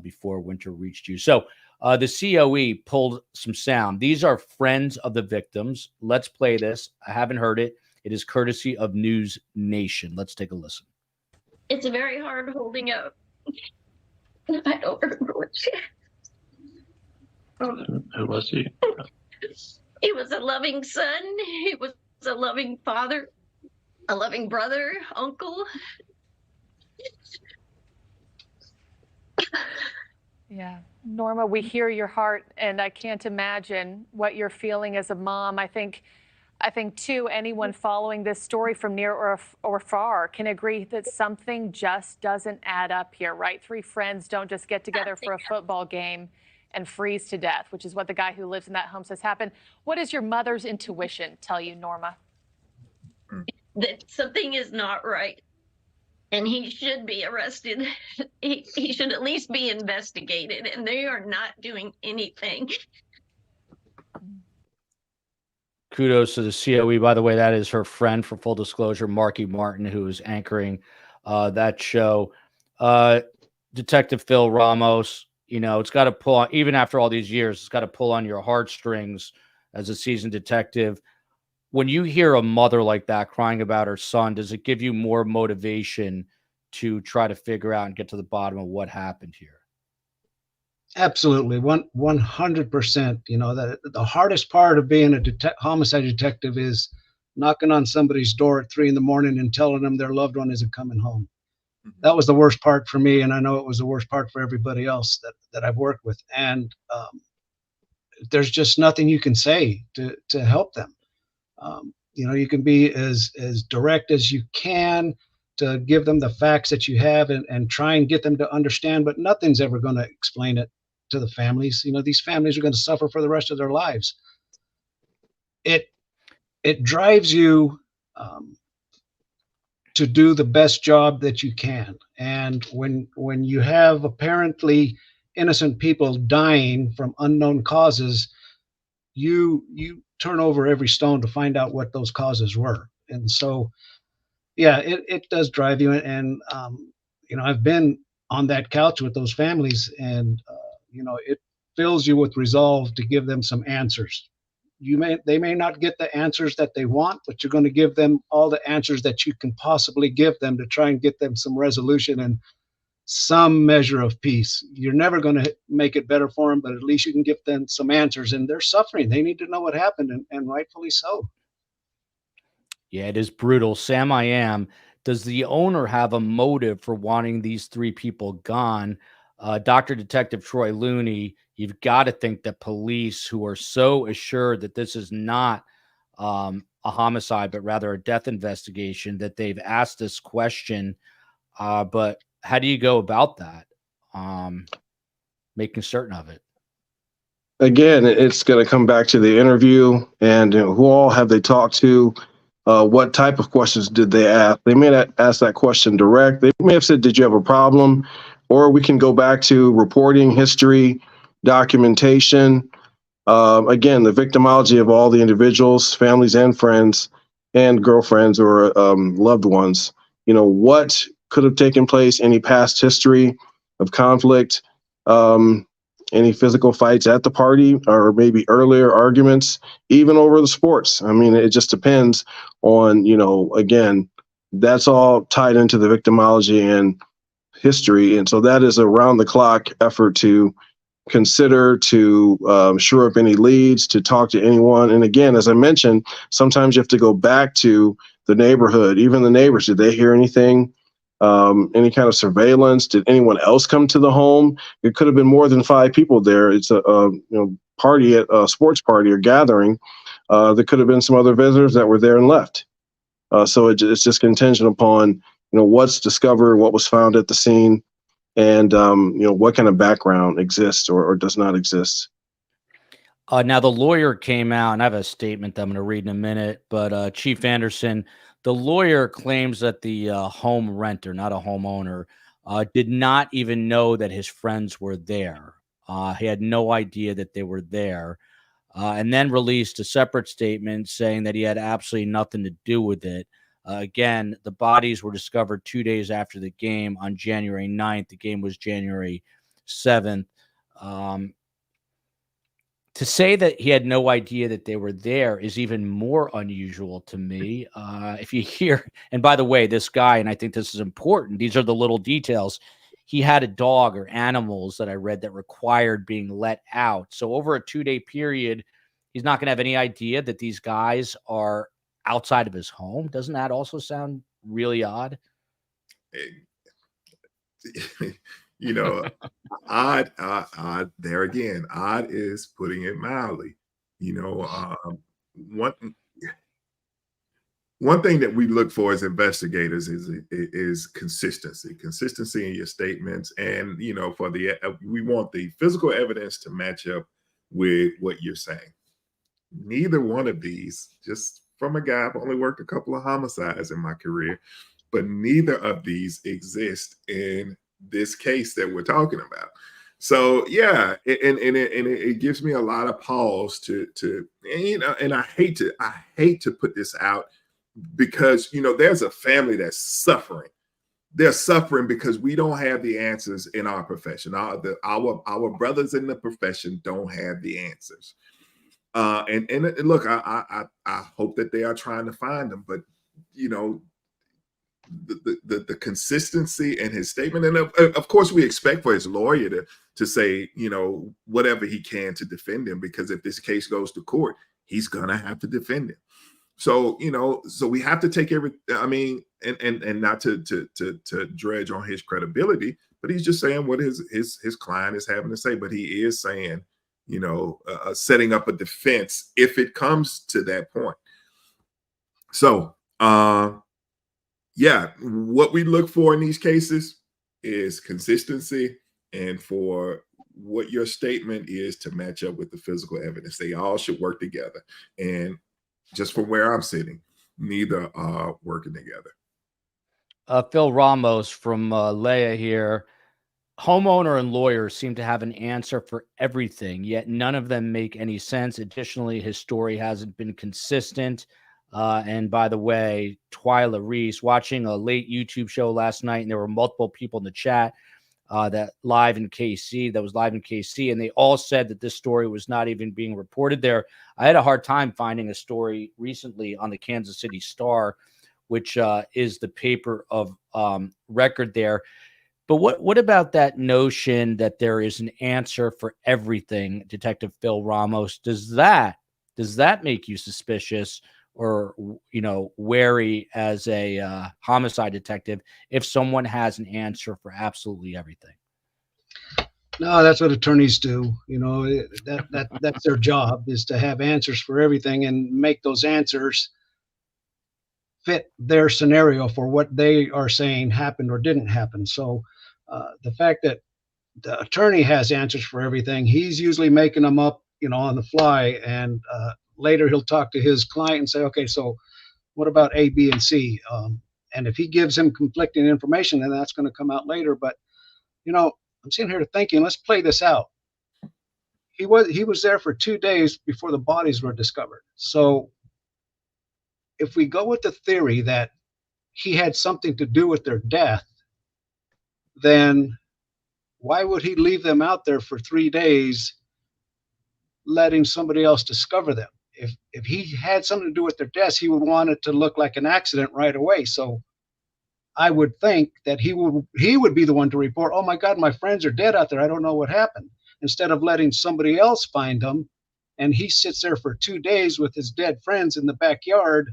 before winter reached you. So the COE pulled some sound. These are friends of the victims. Let's play this. I haven't heard it. It is courtesy of News Nation. Let's take a listen. It's very hard holding up. I don't remember what she Who was he? He was a loving son. He was a loving father, a loving brother, uncle. Yeah. Norma, we hear your heart, and I can't imagine what you're feeling as a mom. I think too, anyone following this story from near or far can agree that something just doesn't add up here, right? 3 friends don't just get together for a football game and freeze to death, which is what the guy who lives in that home says happened. What does your mother's intuition tell you, Norma? That something is not right, and he should be arrested. He should at least be investigated, and they are not doing anything. Kudos to the COE. By the way, that is her friend, for full disclosure, Marky Martin, who is anchoring that show. Detective Phil Ramos, it's got to pull on, even after all these years, it's got to pull on your heartstrings as a seasoned detective. When you hear a mother like that crying about her son, does it give you more motivation to try to figure out and get to the bottom of what happened here? Absolutely, 100%. That the hardest part of being a homicide detective is knocking on somebody's door at 3 a.m. and telling them their loved one isn't coming home. That was the worst part for me, and I know it was the worst part for everybody else that I've worked with. And there's just nothing you can say to help them. You can be as direct as you can to give them the facts that you have and try and get them to understand, but nothing's ever going to explain it to the families. These families are going to suffer for the rest of their lives. It drives you to do the best job that you can. And when you have apparently innocent people dying from unknown causes, you turn over every stone to find out what those causes were. And so, yeah, it does drive you. And, I've been on that couch with those families, and, it fills you with resolve to give them some answers. They may not get the answers that they want, but you're going to give them all the answers that you can possibly give them to try and get them some resolution and some measure of peace. You're never going to make it better for them, but at least you can give them some answers. And they're suffering. They need to know what happened, and rightfully so. Yeah, it is brutal. Sam, I am. Does the owner have a motive for wanting these 3 people gone? Dr. Detective Troy Looney, you've got to think that police, who are so assured that this is not a homicide, but rather a death investigation, that they've asked this question. But how do you go about that? Making certain of it? again, it's going to come back to the interview and who all have they talked to. What type of questions did they ask? They may not ask that question direct. They may have said, "Did you have a problem?" Or we can go back to reporting, history, documentation. Again, the victimology of all the individuals, families, and friends, and girlfriends or loved ones. What could have taken place? Any past history of conflict? Any physical fights at the party, or maybe earlier arguments, even over the sports. I mean, it just depends on, again, that's all tied into the victimology and history. And so that is a round the clock effort to consider, to shore up any leads, to talk to anyone. And again, as I mentioned, sometimes you have to go back to the neighborhood, even the neighbors. Did they hear anything? Any kind of surveillance? Did anyone else come to the home? It could have been more than 5 people there. It's a party, at a sports party or gathering. There could have been some other visitors that were there and left. So it's just contingent upon what's discovered, what was found at the scene, and what kind of background exists or does not exist. Now the lawyer came out, and I have a statement that I'm going to read in a minute. But Chief Anderson, the lawyer claims that the home renter, not a homeowner, did not even know that his friends were there. He had no idea that they were there, and then released a separate statement saying that he had absolutely nothing to do with it. Again, the bodies were discovered 2 days after the game on January 9th. The game was January 7th. To say that he had no idea that they were there is even more unusual to me. If you hear, and by the way, this guy, and I think this is important, these are the little details. He had a dog or animals that I read that required being let out. So over a 2-day period, he's not going to have any idea that these guys are outside of his home. Doesn't that also sound really odd? Odd there again. Odd is putting it mildly. One thing that we look for as investigators is consistency in your statements, and we want the physical evidence to match up with what you're saying. Neither one of these, just from a guy, I've only worked a couple of homicides in my career, but neither of these exist in this case that we're talking about. So yeah, and it gives me a lot of pause to and I hate to put this out because there's a family that's suffering. They're suffering because we don't have the answers in our profession. Our brothers in the profession don't have the answers. And look, I hope that they are trying to find them, but the consistency in his statement, and of course we expect for his lawyer to say whatever he can to defend him, because if this case goes to court, he's gonna have to defend him. So so we have to take and not to dredge on his credibility, but he's just saying what his client is having to say. But he is saying setting up a defense if it comes to that point. So yeah, what we look for in these cases is consistency, and for what your statement is to match up with the physical evidence. They all should work together. And just from where I'm sitting, neither are working together. Phil Ramos from Leah here. Homeowner and lawyers seem to have an answer for everything, yet none of them make any sense. Additionally, his story hasn't been consistent. And by the way, Twyla Reese, watching a late YouTube show last night, and there were multiple people in the chat that was live in KC, and they all said that this story was not even being reported there. I had a hard time finding a story recently on the Kansas City Star, which is the paper of record there. But what about that notion that there is an answer for everything, Detective Phil Ramos? Does that make you suspicious or wary as a homicide detective if someone has an answer for absolutely everything? No, that's what attorneys do. That's their job, is to have answers for everything and make those answers fit their scenario for what they are saying happened or didn't happen. So the fact that the attorney has answers for everything, he's usually making them up on the fly. And later he'll talk to his client and say, okay, so what about A, B, and C? And if he gives him conflicting information, then that's going to come out later. But, I'm sitting here thinking, let's play this out. He was there for 2 days before the bodies were discovered. So if we go with the theory that he had something to do with their death, then why would he leave them out there for 3 days, letting somebody else discover them? If he had something to do with their deaths, he would want it to look like an accident right away. So I would think that he would be the one to report, oh my God, my friends are dead out there, I don't know what happened, instead of letting somebody else find them. And he sits there for 2 days with his dead friends in the backyard.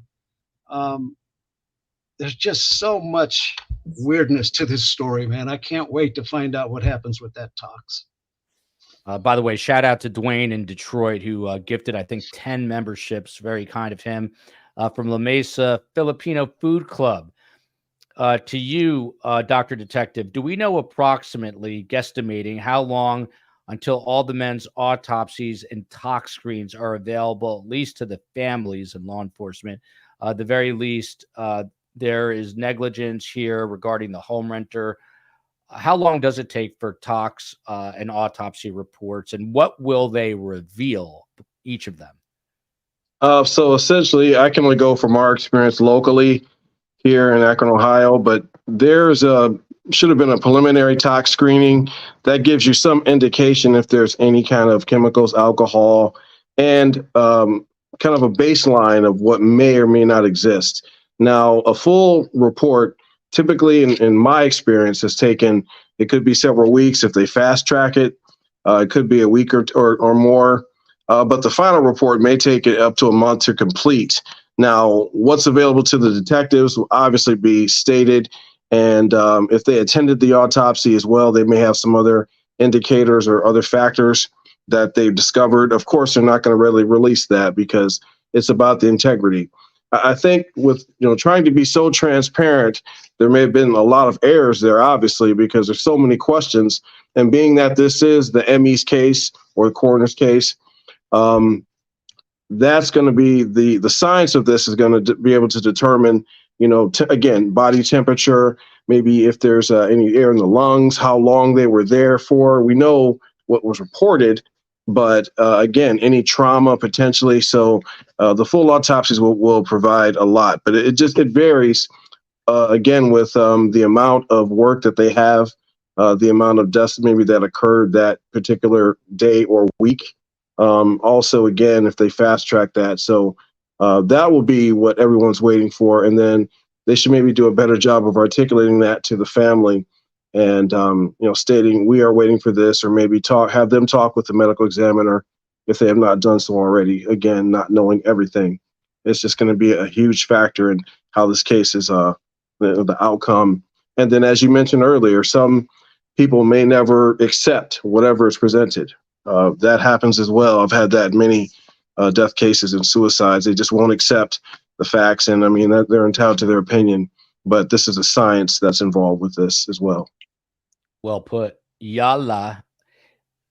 There's just so much weirdness to this story, man. I can't wait to find out what happens with that tox. By the way, shout out to Dwayne in Detroit, who gifted, I think, 10 memberships. Very kind of him. From La Mesa Filipino Food Club. To you, Dr. Detective, do we know approximately, guesstimating, how long until all the men's autopsies and tox screens are available, at least to the families and law enforcement? The very least, there is negligence here regarding the home renter. How long does it take for tox and autopsy reports, and what will they reveal, each of them? So essentially, I can only go from our experience locally here in Akron, Ohio, but should have been a preliminary tox screening that gives you some indication if there's any kind of chemicals, alcohol, and kind of a baseline of what may or may not exist. Now, a full report, typically in my experience, has taken, it could be several weeks if they fast track it. It could be a week or more, but the final report may take it up to a month to complete. Now, what's available to the detectives will obviously be stated, and if they attended the autopsy as well, they may have some other indicators or other factors that they've discovered. Of course, they're not going to readily release that because it's about the integrity. I think with trying to be so transparent, there may have been a lot of errors there, obviously, because there's so many questions. And being that this is the ME's case or the coroner's case, that's going to be the science of this is going to be able to determine, again, body temperature, maybe if there's any air in the lungs, how long they were there for. We know what was reported, but again, any trauma potentially. So the full autopsies will provide a lot, but it varies again with the amount of work that they have, the amount of deaths maybe that occurred that particular day or week. Also, again, if they fast track that. So that will be what everyone's waiting for. And then they should maybe do a better job of articulating that to the family and, stating we are waiting for this, or maybe have them talk with the medical examiner if they have not done so already. Again, not knowing everything. It's just going to be a huge factor in how this case is, the outcome. And then, as you mentioned earlier, some people may never accept whatever is presented. That happens as well. I've had that many death cases and suicides. They just won't accept the facts. And I mean, they're entitled to their opinion, but this is a science that's involved with this as well. Well put. Yalla.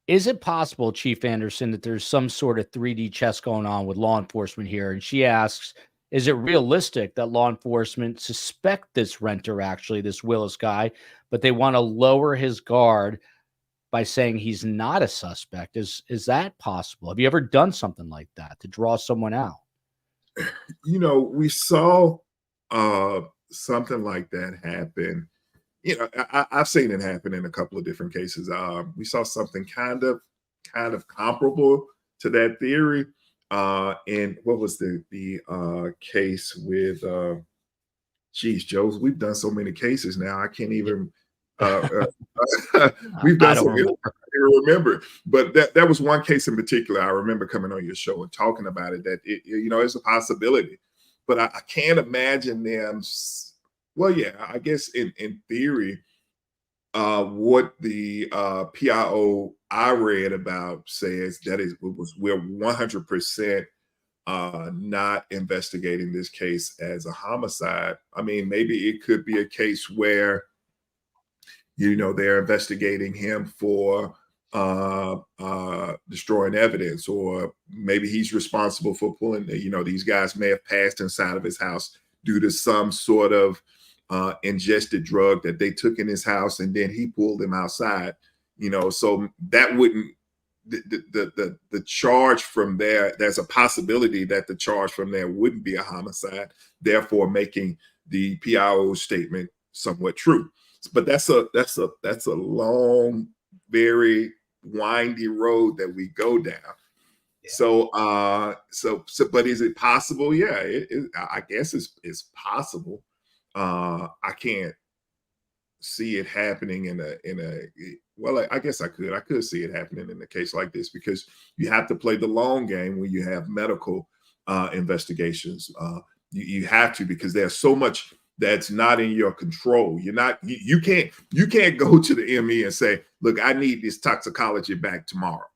Is it possible, Chief Anderson, that there's some sort of 3D chess going on with law enforcement here? And she asks, is it realistic that law enforcement suspect this renter, actually, this Willis guy, but they want to lower his guard by saying he's not a suspect? Is that possible? Have you ever done something like that to draw someone out? We saw something like that happen. I've seen it happen in a couple of different cases. We saw something kind of comparable to that theory. And what was the case with Joe? We've done so many cases now. I can't even we've done so many. I remember, but that was one case in particular. I remember coming on your show and talking about it. That it's a possibility, but I can't imagine them. Well, yeah, I guess in theory, what the PIO I read about says that we're 100% not investigating this case as a homicide. I mean, maybe it could be a case where they're investigating him for destroying evidence, or maybe he's responsible for pulling, these guys may have passed inside of his house due to some sort of ingested drug that they took in his house, and then he pulled them outside, so that wouldn't, the charge from there, there's a possibility that the charge from there wouldn't be a homicide, therefore making the PIO statement somewhat true. But that's a long, very windy road that we go down. Yeah. So, but is it possible? Yeah, I guess it's possible. I can't see it happening well, I guess I could see it happening in a case like this, because you have to play the long game when you have medical investigations. You have to, because there's so much that's not in your control. You can't go to the ME and say, look, I need this toxicology back tomorrow.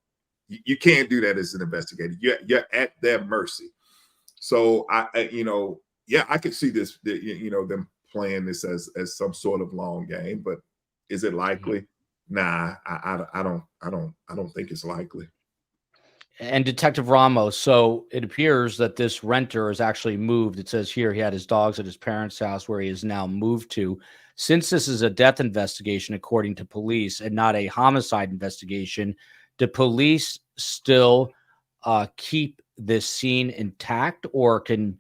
You can't do that as an investigator. You're at their mercy. So I could see this, them playing this as some sort of long game, but is it likely? Nah, I don't think it's likely. And Detective Ramos, so it appears that this renter is actually moved. It says here he had his dogs at his parents' house, where he is now moved to. Since this is a death investigation, according to police, and not a homicide investigation, do police still keep this scene intact, or can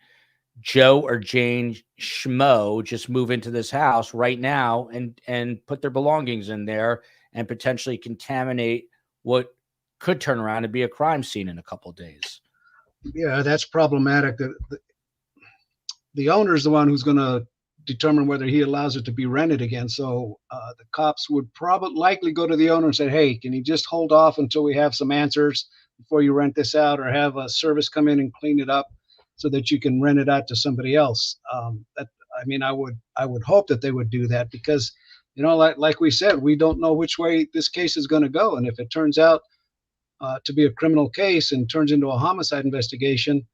Joe or Jane Schmo just move into this house right now and put their belongings in there and potentially contaminate what could turn around and be a crime scene in a couple of days? Yeah, that's problematic. The owner is the one who's going to determine whether he allows it to be rented again. So the cops would likely go to the owner and say, hey, can you just hold off until we have some answers before you rent this out, or have a service come in and clean it up so that you can rent it out to somebody else. I would hope that they would do that, because, like we said, we don't know which way this case is going to go. And if it turns out to be a criminal case and turns into a homicide investigation,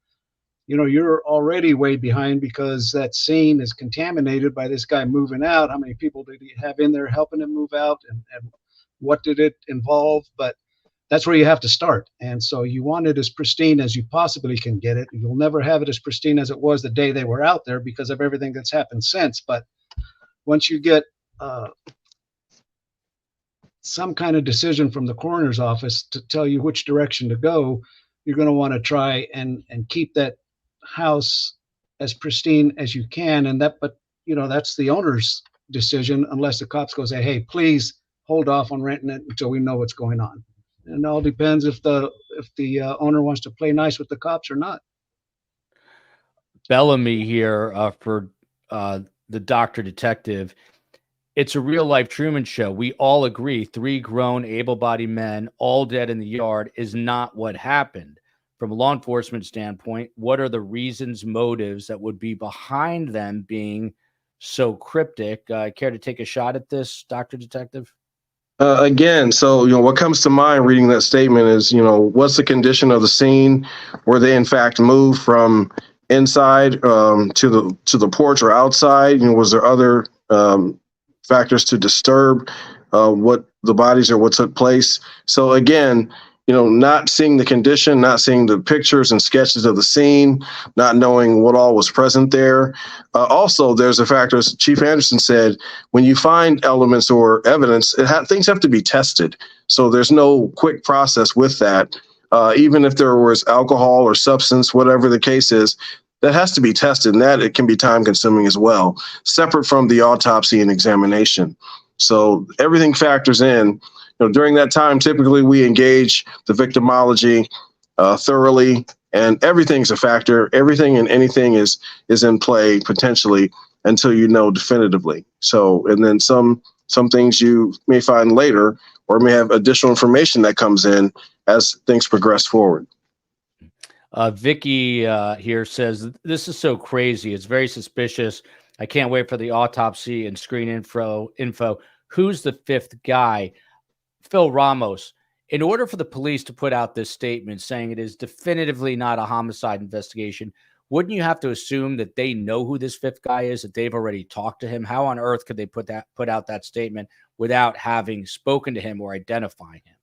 you're already way behind, because that scene is contaminated by this guy moving out. How many people did he have in there helping him move out, and what did it involve? But that's where you have to start. And so you want it as pristine as you possibly can get it. You'll never have it as pristine as it was the day they were out there, because of everything that's happened since. But once you get some kind of decision from the coroner's office to tell you which direction to go, you're going to want to try and keep that house as pristine as you can. But that's the owner's decision, unless the cops go say, hey, please hold off on renting it until we know what's going on. And it all depends if the owner wants to play nice with the cops or not. Bellamy here for the Dr. Detective. It's a real life Truman Show. We all agree 3 grown, able-bodied men, all dead in the yard, is not what happened. From a law enforcement standpoint, what are the reasons, motives that would be behind them being so cryptic? Care to take a shot at this, Dr. Detective? Again, so, what comes to mind reading that statement is, what's the condition of the scene? Were they in fact moved from inside to the porch or outside? Was there other factors to disturb what the bodies or what took place? So again, not seeing the condition, not seeing the pictures and sketches of the scene, not knowing what all was present there. Also, there's a factor, as Chief Anderson said, when you find elements or evidence, things have to be tested. So there's no quick process with that. Even if there was alcohol or substance, whatever the case is, that has to be tested, and that it can be time consuming as well, separate from the autopsy and examination. So everything factors in. During that time, typically we engage the victimology thoroughly, and everything's a factor. Everything and anything is in play potentially until you know definitively. So, and then some things you may find later, or may have additional information that comes in as things progress forward. Vicky here says, this is so crazy. It's very suspicious. I can't wait for the autopsy and screen info. Who's the 5th guy? Phil Ramos. In order for the police to put out this statement saying it is definitively not a homicide investigation, wouldn't you have to assume that they know who this 5th guy is, that they've already talked to him? How on earth could they put out that statement without having spoken to him or identifying him?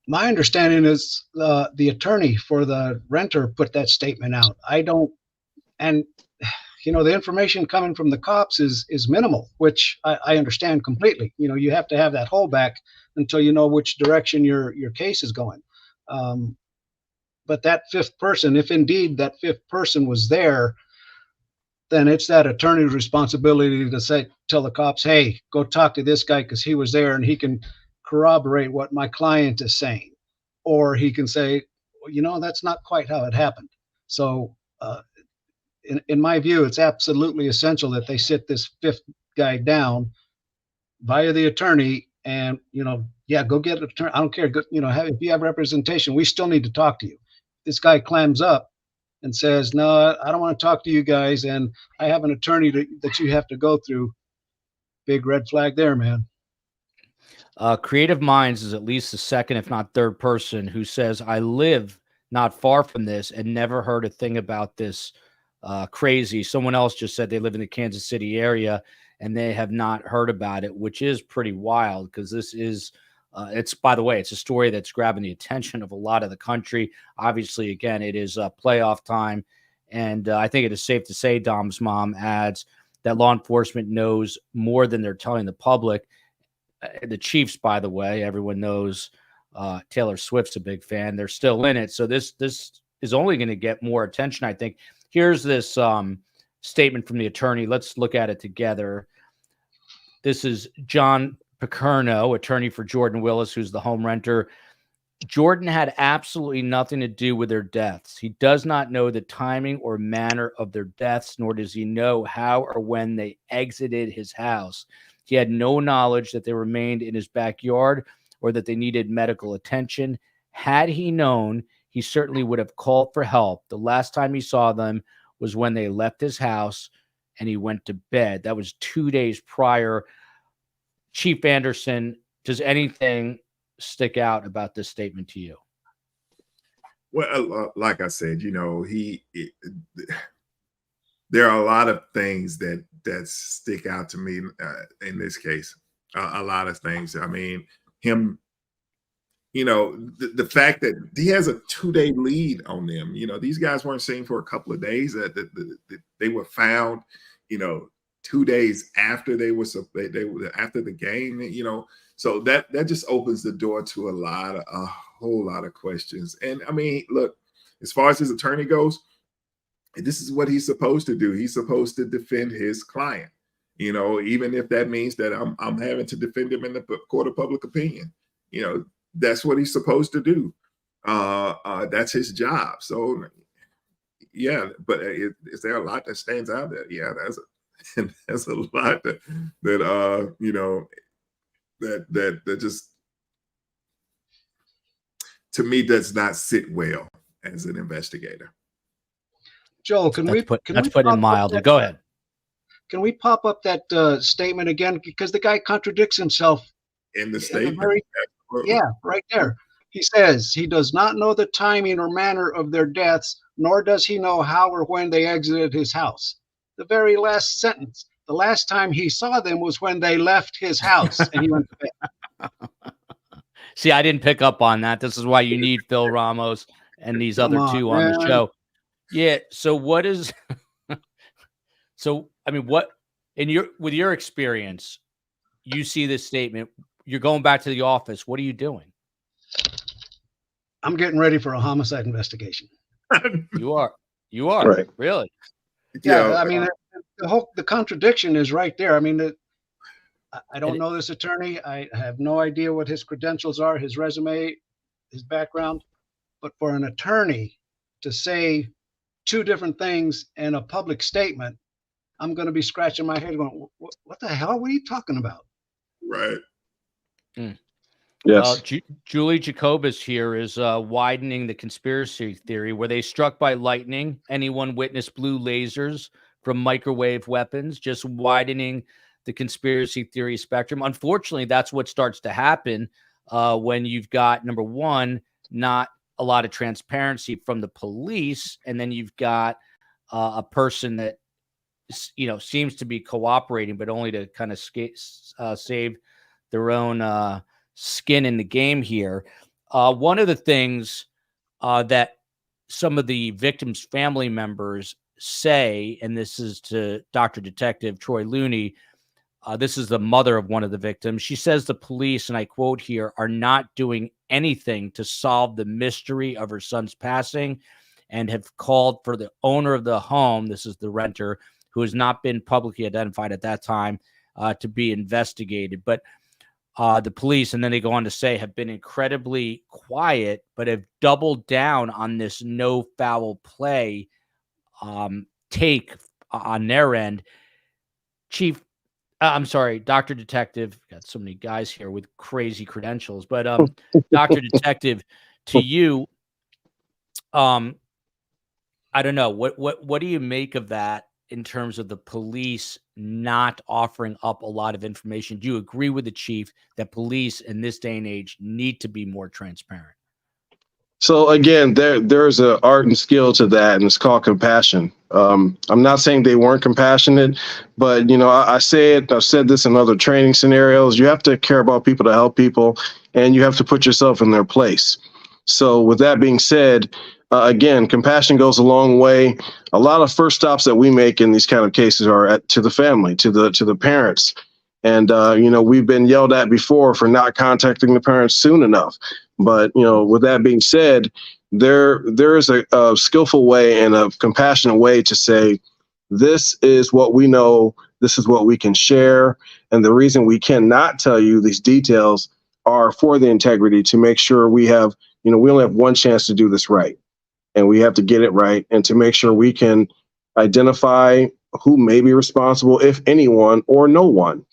My understanding is the attorney for the renter put that statement out. I don't, and the information coming from the cops is minimal, which I understand completely. You have to have that holdback until you know which direction your case is going. But that fifth person, if indeed that fifth person was there, then it's that attorney's responsibility to tell the cops, hey, go talk to this guy because he was there and he can corroborate what my client is saying. Or he can say, that's not quite how it happened. So in my view, it's absolutely essential that they sit this fifth guy down via the attorney and, go get an attorney. I don't care. If you have representation, we still need to talk to you. This guy clams up and says, no, I don't want to talk to you guys, and I have an attorney that you have to go through. Big red flag there, man. Creative Minds is at least the second, if not third person who says, I live not far from this and never heard a thing about this. Crazy. Someone else just said they live in the Kansas City area and they have not heard about it, which is pretty wild because this is, by the way, it's a story that's grabbing the attention of a lot of the country. Obviously, again, it is playoff time. And I think it is safe to say, Dom's mom adds, that law enforcement knows more than they're telling the public. The Chiefs, by the way, everyone knows Taylor Swift's a big fan. They're still in it. So this is only going to get more attention, I think. Here's this statement from the attorney. Let's look at it together. This is John Picerno, attorney for Jordan Willis, who's the home renter. Jordan had absolutely nothing to do with their deaths. He does not know the timing or manner of their deaths, nor does he know how or when they exited his house. He had no knowledge that they remained in his backyard or that they needed medical attention. Had he known, he certainly would have called for help. The last time he saw them was when they left his house and he went to bed. That was 2 days prior. Chief Anderson, does anything stick out about this statement to you? Well, like I said, there are a lot of things that stick out to me in this case. A lot of things. I mean, him, the fact that he has a 2-day lead on them. These guys weren't seen for a couple of days. That they were found, 2 days after they were after the game. So that just opens the door to a whole lot of questions. And I mean, look, as far as his attorney goes, this is what he's supposed to do. He's supposed to defend his client, even if that means that I'm having to defend him in the court of public opinion. That's what he's supposed to do. That's his job. So, yeah, but is there a lot that stands out there? Yeah, that's a lot that just, to me, does not sit well as an investigator. Joel, can we put in mildly? Go ahead. Can we pop up that statement again? Because the guy contradicts himself in the statement. Right there. He says he does not know the timing or manner of their deaths, nor does he know how or when they exited his house. The very last sentence. The last time he saw them was when they left his house and he went to bed. See, I didn't pick up on that. This is why you need Phil Ramos and these other two on the show. Yeah. So what is, what with your experience, you see this statement, you're going back to the office. What are you doing? I'm getting ready for a homicide investigation. You are right. Really? Yeah. I mean, the contradiction is right there. I mean, I don't know this attorney. I have no idea what his credentials are, his resume, his background, but for an attorney to say two different things in a public statement, I'm going to be scratching my head going, what the hell were you talking about? Right. Yes. Julie Jacobus here is widening the conspiracy theory. Were they struck by lightning? Anyone witnessed blue lasers from microwave weapons? Just widening the conspiracy theory spectrum. Unfortunately, that's what starts to happen when you've got, number one, not a lot of transparency from the police, and then you've got a person that seems to be cooperating, but only to kind of save their own skin in the game here. One of the things that some of the victims' family members say, and this is to Dr. Detective Troy Looney, this is the mother of one of the victims. She says the police, and I quote here, are not doing anything to solve the mystery of her son's passing and have called for the owner of the home, this is the renter, who has not been publicly identified at that time, to be investigated. But the police, and then they go on to say, have been incredibly quiet, but have doubled down on this no foul play take on their end. I'm sorry, Dr. Detective, got so many guys here with crazy credentials, but Dr. Detective, to you, I don't know, what do you make of that in terms of the police not offering up a lot of information? Do you agree with the chief that police in this day and age need to be more transparent? So again, there's an art and skill to that, and it's called compassion. I'm not saying they weren't compassionate, but I've said this in other training scenarios. You have to care about people to help people, and you have to put yourself in their place. So with that being said, again, compassion goes a long way. A lot of first stops that we make in these kind of cases are to the family, to the parents. And, we've been yelled at before for not contacting the parents soon enough. But, with that being said, there is a skillful way and a compassionate way to say, this is what we know, this is what we can share. And the reason we cannot tell you these details are for the integrity, to make sure we have, we only have one chance to do this right. And we have to get it right, and to make sure we can identify who may be responsible, if anyone or no one.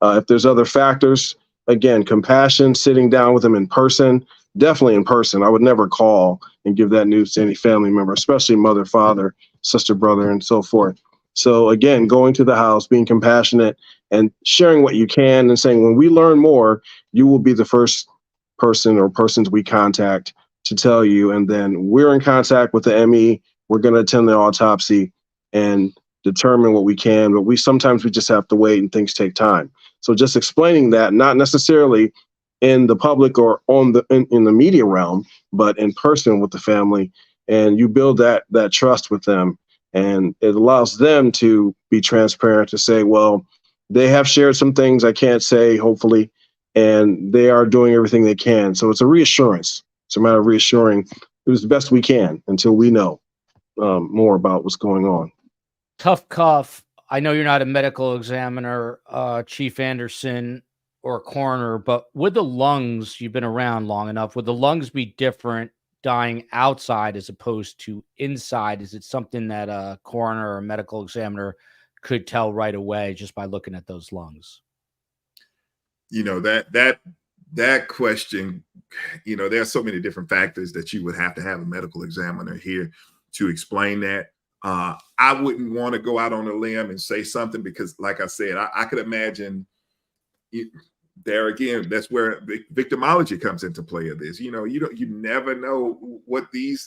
If there's other factors, again, compassion, sitting down with them in person, definitely in person. I would never call and give that news to any family member, especially mother, father, sister, brother, and so forth. So again, going to the house, being compassionate and sharing what you can, and saying, when we learn more, you will be the first person or persons we contact to tell you. And then we're in contact with the ME. We're going to attend the autopsy and determine what we can, but sometimes we just have to wait, and things take time. So just explaining that, not necessarily in the public or in the media realm, but in person with the family, and you build that trust with them, and it allows them to be transparent, to say, well, they have shared some things I can't say, hopefully, and they are doing everything they can. So it's a reassurance. It's a matter of reassuring it was the best we can until we know more about what's going on. Tough cuff. I know you're not a medical examiner, Chief Anderson, or a coroner, but would the lungs, you've been around long enough, would the lungs be different dying outside as opposed to inside? Is it something that a coroner or a medical examiner could tell right away just by looking at those lungs? That question, there are so many different factors that you would have to have a medical examiner here to explain that. I wouldn't want to go out on a limb and say something, because like I said, I could imagine there again, that's where victimology comes into play of this. You never know what the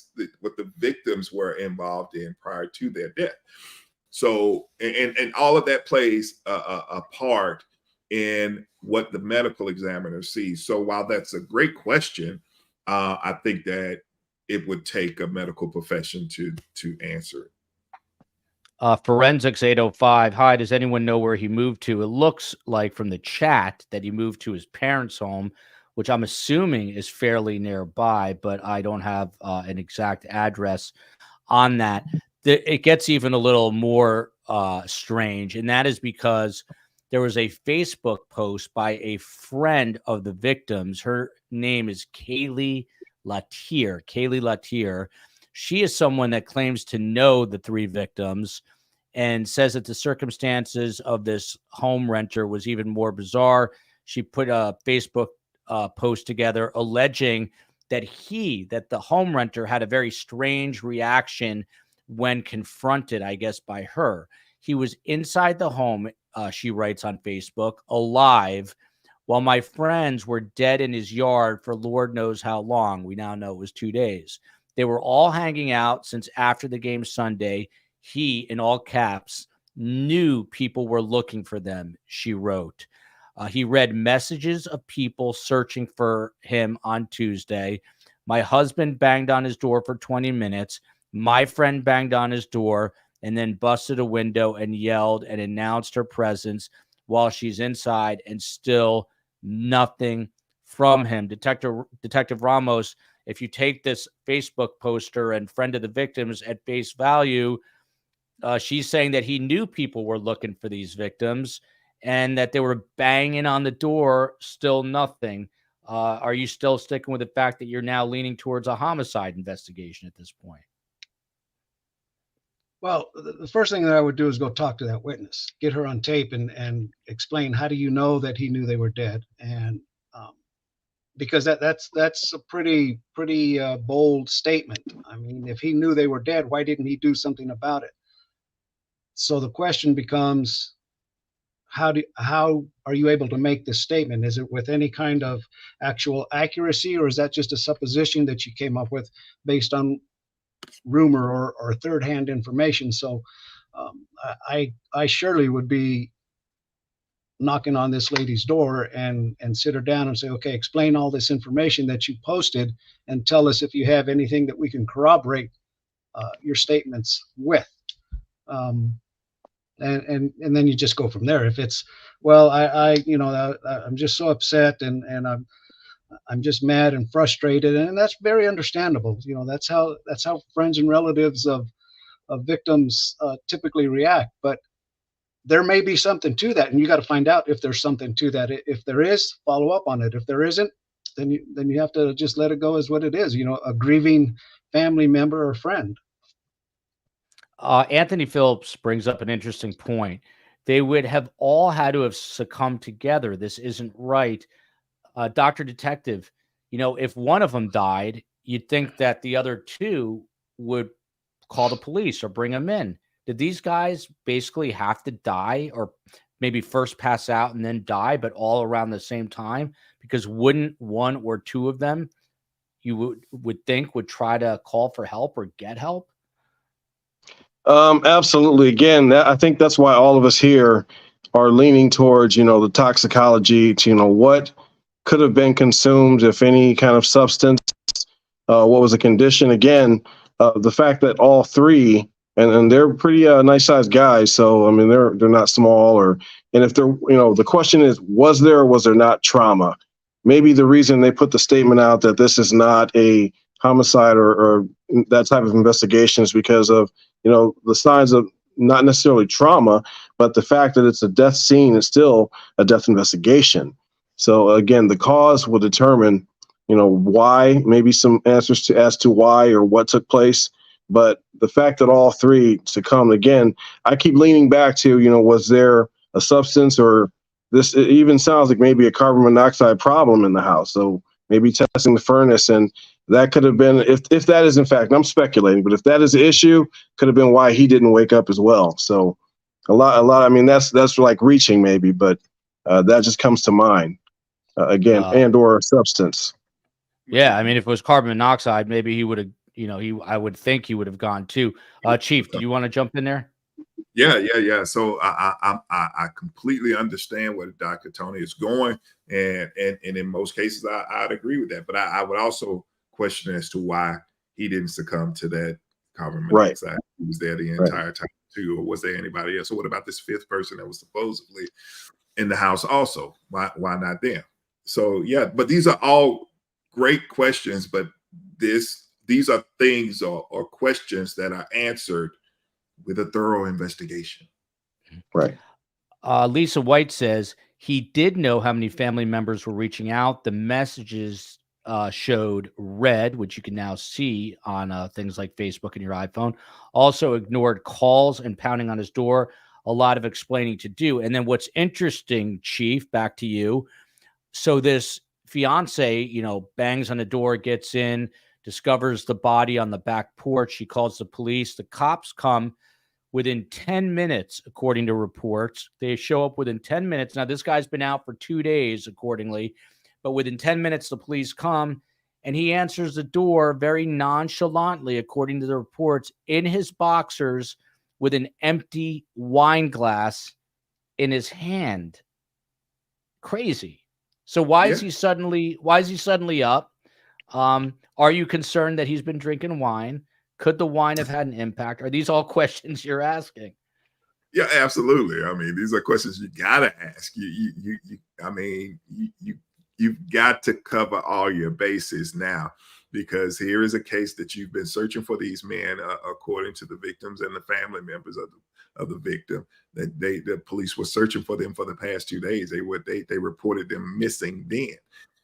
victims were involved in prior to their death. So, and all of that plays a part in what the medical examiner sees. So while that's a great question, I think that it would take a medical profession to answer it. Forensics 805. Hi, does anyone know where he moved to? It looks like from the chat that he moved to his parents' home, which I'm assuming is fairly nearby, but I don't have an exact address on that. It gets even a little more strange, and that is because there was a Facebook post by a friend of the victims. Her name is Kaylee Latier. She is someone that claims to know the three victims and says that the circumstances of this home renter was even more bizarre. She put a Facebook post together alleging that the home renter had a very strange reaction when confronted, I guess, by her. He was inside the home, she writes on Facebook, alive, while my friends were dead in his yard for Lord knows how long. We now know it was 2 days. They were all hanging out since after the game Sunday. He, in all caps, knew people were looking for them, she wrote. He read messages of people searching for him on Tuesday. My husband banged on his door for 20 minutes. My friend banged on his door and then busted a window and yelled and announced her presence while she's inside, and still nothing from him. Detective Ramos, if you take this Facebook poster and friend of the victims at face value, she's saying that he knew people were looking for these victims and that they were banging on the door, still nothing. Are you still sticking with the fact that you're now leaning towards a homicide investigation at this point? Well, the first thing that I would do is go talk to that witness, get her on tape, and explain, how do you know that he knew they were dead? And because that's a pretty bold statement. I mean, if he knew they were dead, why didn't he do something about it? So the question becomes, how are you able to make this statement? Is it with any kind of actual accuracy, or is that just a supposition that you came up with based on rumor or third-hand information? So I surely would be knocking on this lady's door and sit her down and say, okay, explain all this information that you posted and tell us if you have anything that we can corroborate your statements with. And then you just go from there. If it's, well, I'm just so upset and I'm just mad and frustrated, and that's very understandable. You know, that's how friends and relatives of victims typically react. But there may be something to that, and you got to find out if there's something to that. If there is, follow up on it. If there isn't, then you have to just let it go as what it is. You know, a grieving family member or friend. Anthony Phillips brings up an interesting point. They would have all had to have succumbed together. This isn't right. Dr. Detective, you know, if one of them died, you'd think that the other two would call the police or bring them in. Did these guys basically have to die, or maybe first pass out and then die, but all around the same time? Because wouldn't one or two of them, you would think, would try to call for help or get help? Absolutely. Again, I think that's why all of us here are leaning towards, the toxicology to, what could have been consumed, if any kind of substance, what was the condition. Again, the fact that all three, and they're pretty nice sized guys. So, I mean, they're not small, and if they're, the question is, was there or was there not trauma? Maybe the reason they put the statement out that this is not a homicide or that type of investigation is because of, the signs of not necessarily trauma, but the fact that it's a death scene is still a death investigation. So again, the cause will determine, why, maybe some answers as to why or what took place. But the fact that all three succumbed, again, I keep leaning back to, was there a substance, or this, it even sounds like maybe a carbon monoxide problem in the house. So maybe testing the furnace, and that could have been, if that is in fact, and I'm speculating, but if that is the issue, could have been why he didn't wake up as well. So a lot, I mean, that's like reaching maybe, but that just comes to mind again, and or substance. Yeah. I mean, if it was carbon monoxide, maybe he would have, I would think he would have gone too. Chief, do you want to jump in there? Yeah. So I completely understand where Dr. Tony is going, and in most cases I'd agree with that. But I would also question as to why he didn't succumb to that carbon monoxide. Right. He was there the entire time too, or was there anybody else? So what about this fifth person that was supposedly in the house also? Why not them? So yeah, but these are all great questions, but these are things or questions that are answered with a thorough investigation. Right. Lisa White says he did know how many family members were reaching out. The messages showed red, which you can now see on things like Facebook and your iPhone. Also ignored calls and pounding on his door. A lot of explaining to do. And then what's interesting, Chief, back to you. So this fiance, bangs on the door, gets in, discovers the body on the back porch. She calls the police. The cops come within 10 minutes, according to reports. They show up within 10 minutes. Now, this guy's been out for 2 days, accordingly. But within 10 minutes, the police come, and he answers the door very nonchalantly, according to the reports, in his boxers with an empty wine glass in his hand. Crazy. So why Yeah. is he suddenly up? Are you concerned that he's been drinking wine? Could the wine have had an impact? Are these all questions you're asking? Yeah, absolutely. I mean, these are questions you gotta ask. You've got to cover all your bases now, because here is a case that you've been searching for these men, according to the victims and the family members of the victim. That the police were searching for them for the past 2 days. They reported them missing then.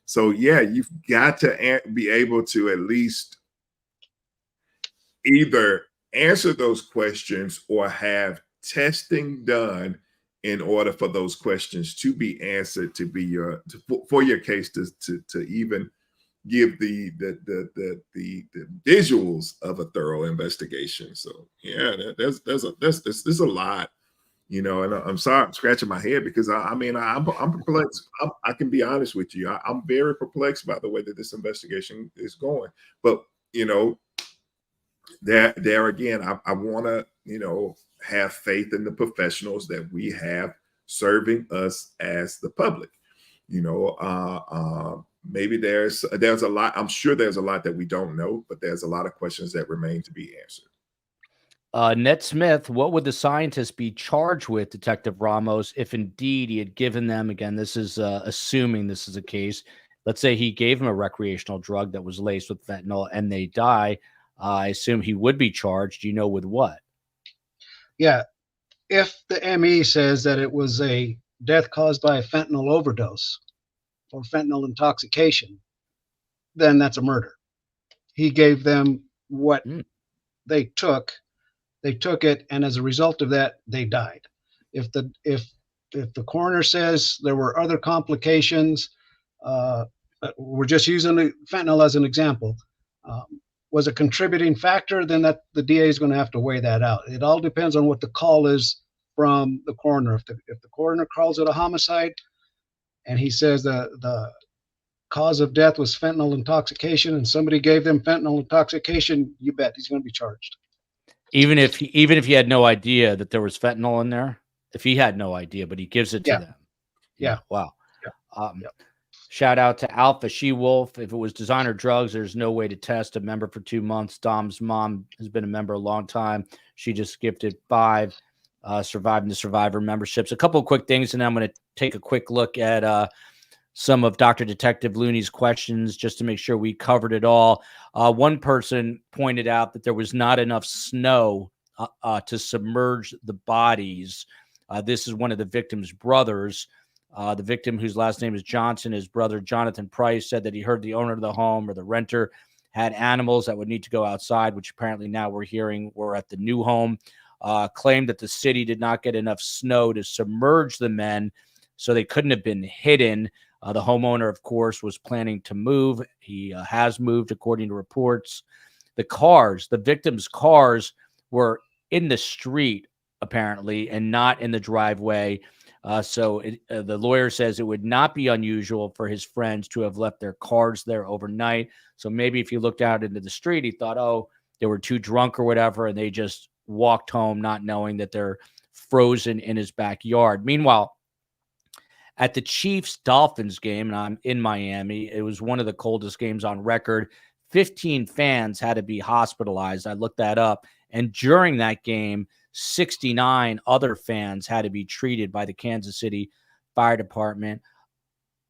So yeah, you've got to be able to at least either answer those questions or have testing done in order for those questions to be answered, to be for your case to even give the visuals of a thorough investigation. So yeah, there's a lot, and I'm sorry I'm scratching my head, because I'm perplexed. I can be honest with you. I'm very perplexed by the way that this investigation is going. But there again, I want to have faith in the professionals that we have serving us as the public. Maybe there's a lot. I'm sure there's a lot that we don't know, but there's a lot of questions that remain to be answered. Ned Smith, what would the scientists be charged with, Detective Ramos, if indeed he had given them, again, this is assuming this is a case, let's say he gave them a recreational drug that was laced with fentanyl and they die, I assume he would be charged, with what? Yeah. If the ME says that it was a death caused by a fentanyl overdose or fentanyl intoxication, then that's a murder. He gave them what they took. They took it, and as a result of that, they died. If the coroner says there were other complications, we're just using the fentanyl as an example, was a contributing factor, then that the DA is going to have to weigh that out. It all depends on what the call is from the coroner. If the coroner calls it a homicide and he says the cause of death was fentanyl intoxication and somebody gave them fentanyl intoxication, you bet he's going to be charged. Even if he had no idea that there was fentanyl in there, if he had no idea, but he gives it to them. Yeah. Wow. Yeah. Shout out to Alpha She-Wolf. If it was designer drugs, there's no way to test a member for 2 months. Dom's mom has been a member a long time. She just gifted 5 surviving the survivor memberships. A couple of quick things, and then I'm going to take a quick look at some of Dr. Detective Looney's questions just to make sure we covered it all. One person pointed out that there was not enough snow to submerge the bodies. This is one of the victim's brothers. The victim, whose last name is Johnson, his brother Jonathan Price, said that he heard the owner of the home or the renter had animals that would need to go outside, which apparently now we're hearing were at the new home. Claimed that the city did not get enough snow to submerge the men, so they couldn't have been hidden. The homeowner, of course, was planning to move. He has moved, according to reports. The victims' cars were in the street, apparently, and not in the driveway. So the lawyer says it would not be unusual for his friends to have left their cars there overnight. So maybe if you looked out into the street, he thought, oh, they were too drunk or whatever, and they just walked home not knowing that they're frozen in his backyard. Meanwhile, at the Chiefs-Dolphins game, and I'm in Miami, it was one of the coldest games on record. 15 fans had to be hospitalized. I looked that up. And during that game, 69 other fans had to be treated by the Kansas City Fire Department.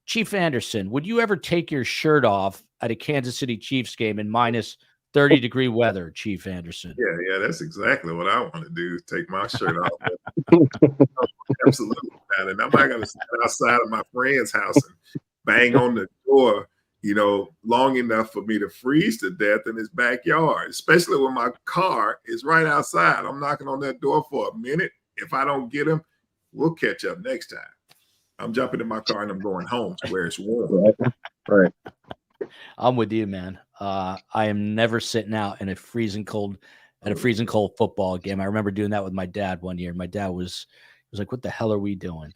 Chief Anderson, would you ever take your shirt off at a Kansas City Chiefs game in minus 30-degree weather, Chief Anderson? Yeah, that's exactly what I want to do, take my shirt off. Absolutely. And I'm not going to stand outside of my friend's house and bang on the door, long enough for me to freeze to death in his backyard, especially when my car is right outside. I'm knocking on that door for a minute. If I don't get him, we'll catch up next time. I'm jumping in my car and I'm going home to where it's warm. Right. I'm with you, man. I am never sitting out in a freezing cold football game. I remember doing that with my dad one year. My dad was like, what the hell are we doing?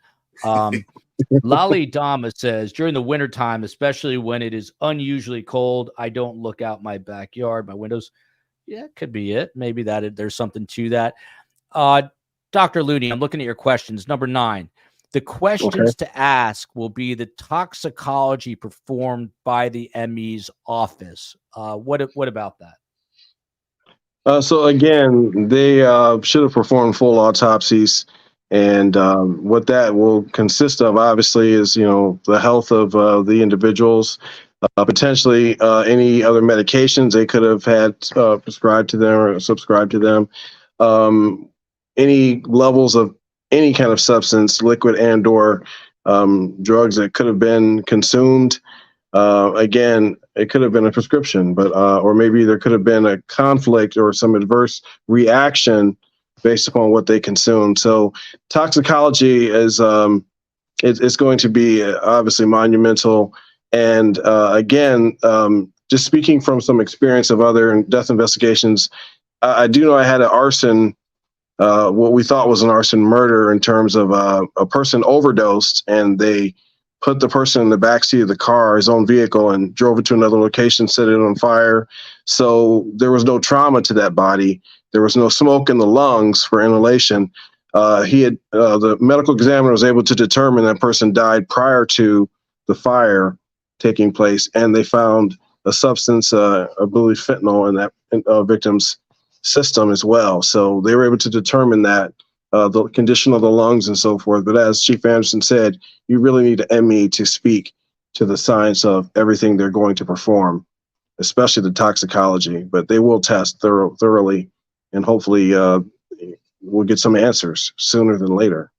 Lali Dama says, during the wintertime, especially when it is unusually cold, I don't look out my backyard, my windows. Yeah, it could be it. Maybe there's something to that. Dr. Looney, I'm looking at your questions. Number 9, The questions to ask will be the toxicology performed by the ME's office. What about that? So again, they should have performed full autopsies, and what that will consist of, obviously, is the health of the individuals, potentially any other medications they could have had prescribed to them or subscribed to them, any levels of any kind of substance, liquid and/or drugs that could have been consumed. Again, it could have been a prescription, but or maybe there could have been a conflict or some adverse reaction based upon what they consumed. So toxicology is it's going to be obviously monumental. And again, just speaking from some experience of other death investigations, I do know I had an arson, what we thought was an arson murder, in terms of a person overdosed and they put the person in the backseat of the car, his own vehicle, and drove it to another location, set it on fire. So there was no trauma to that body. There was no smoke in the lungs for inhalation. The medical examiner was able to determine that person died prior to the fire taking place, and they found a substance, I believe fentanyl, in that victim's system as well. So they were able to determine that the condition of the lungs and so forth. But as Chief Anderson said, you really need an ME to speak to the science of everything they're going to perform, especially the toxicology. But they will test thoroughly, and hopefully we'll get some answers sooner than later.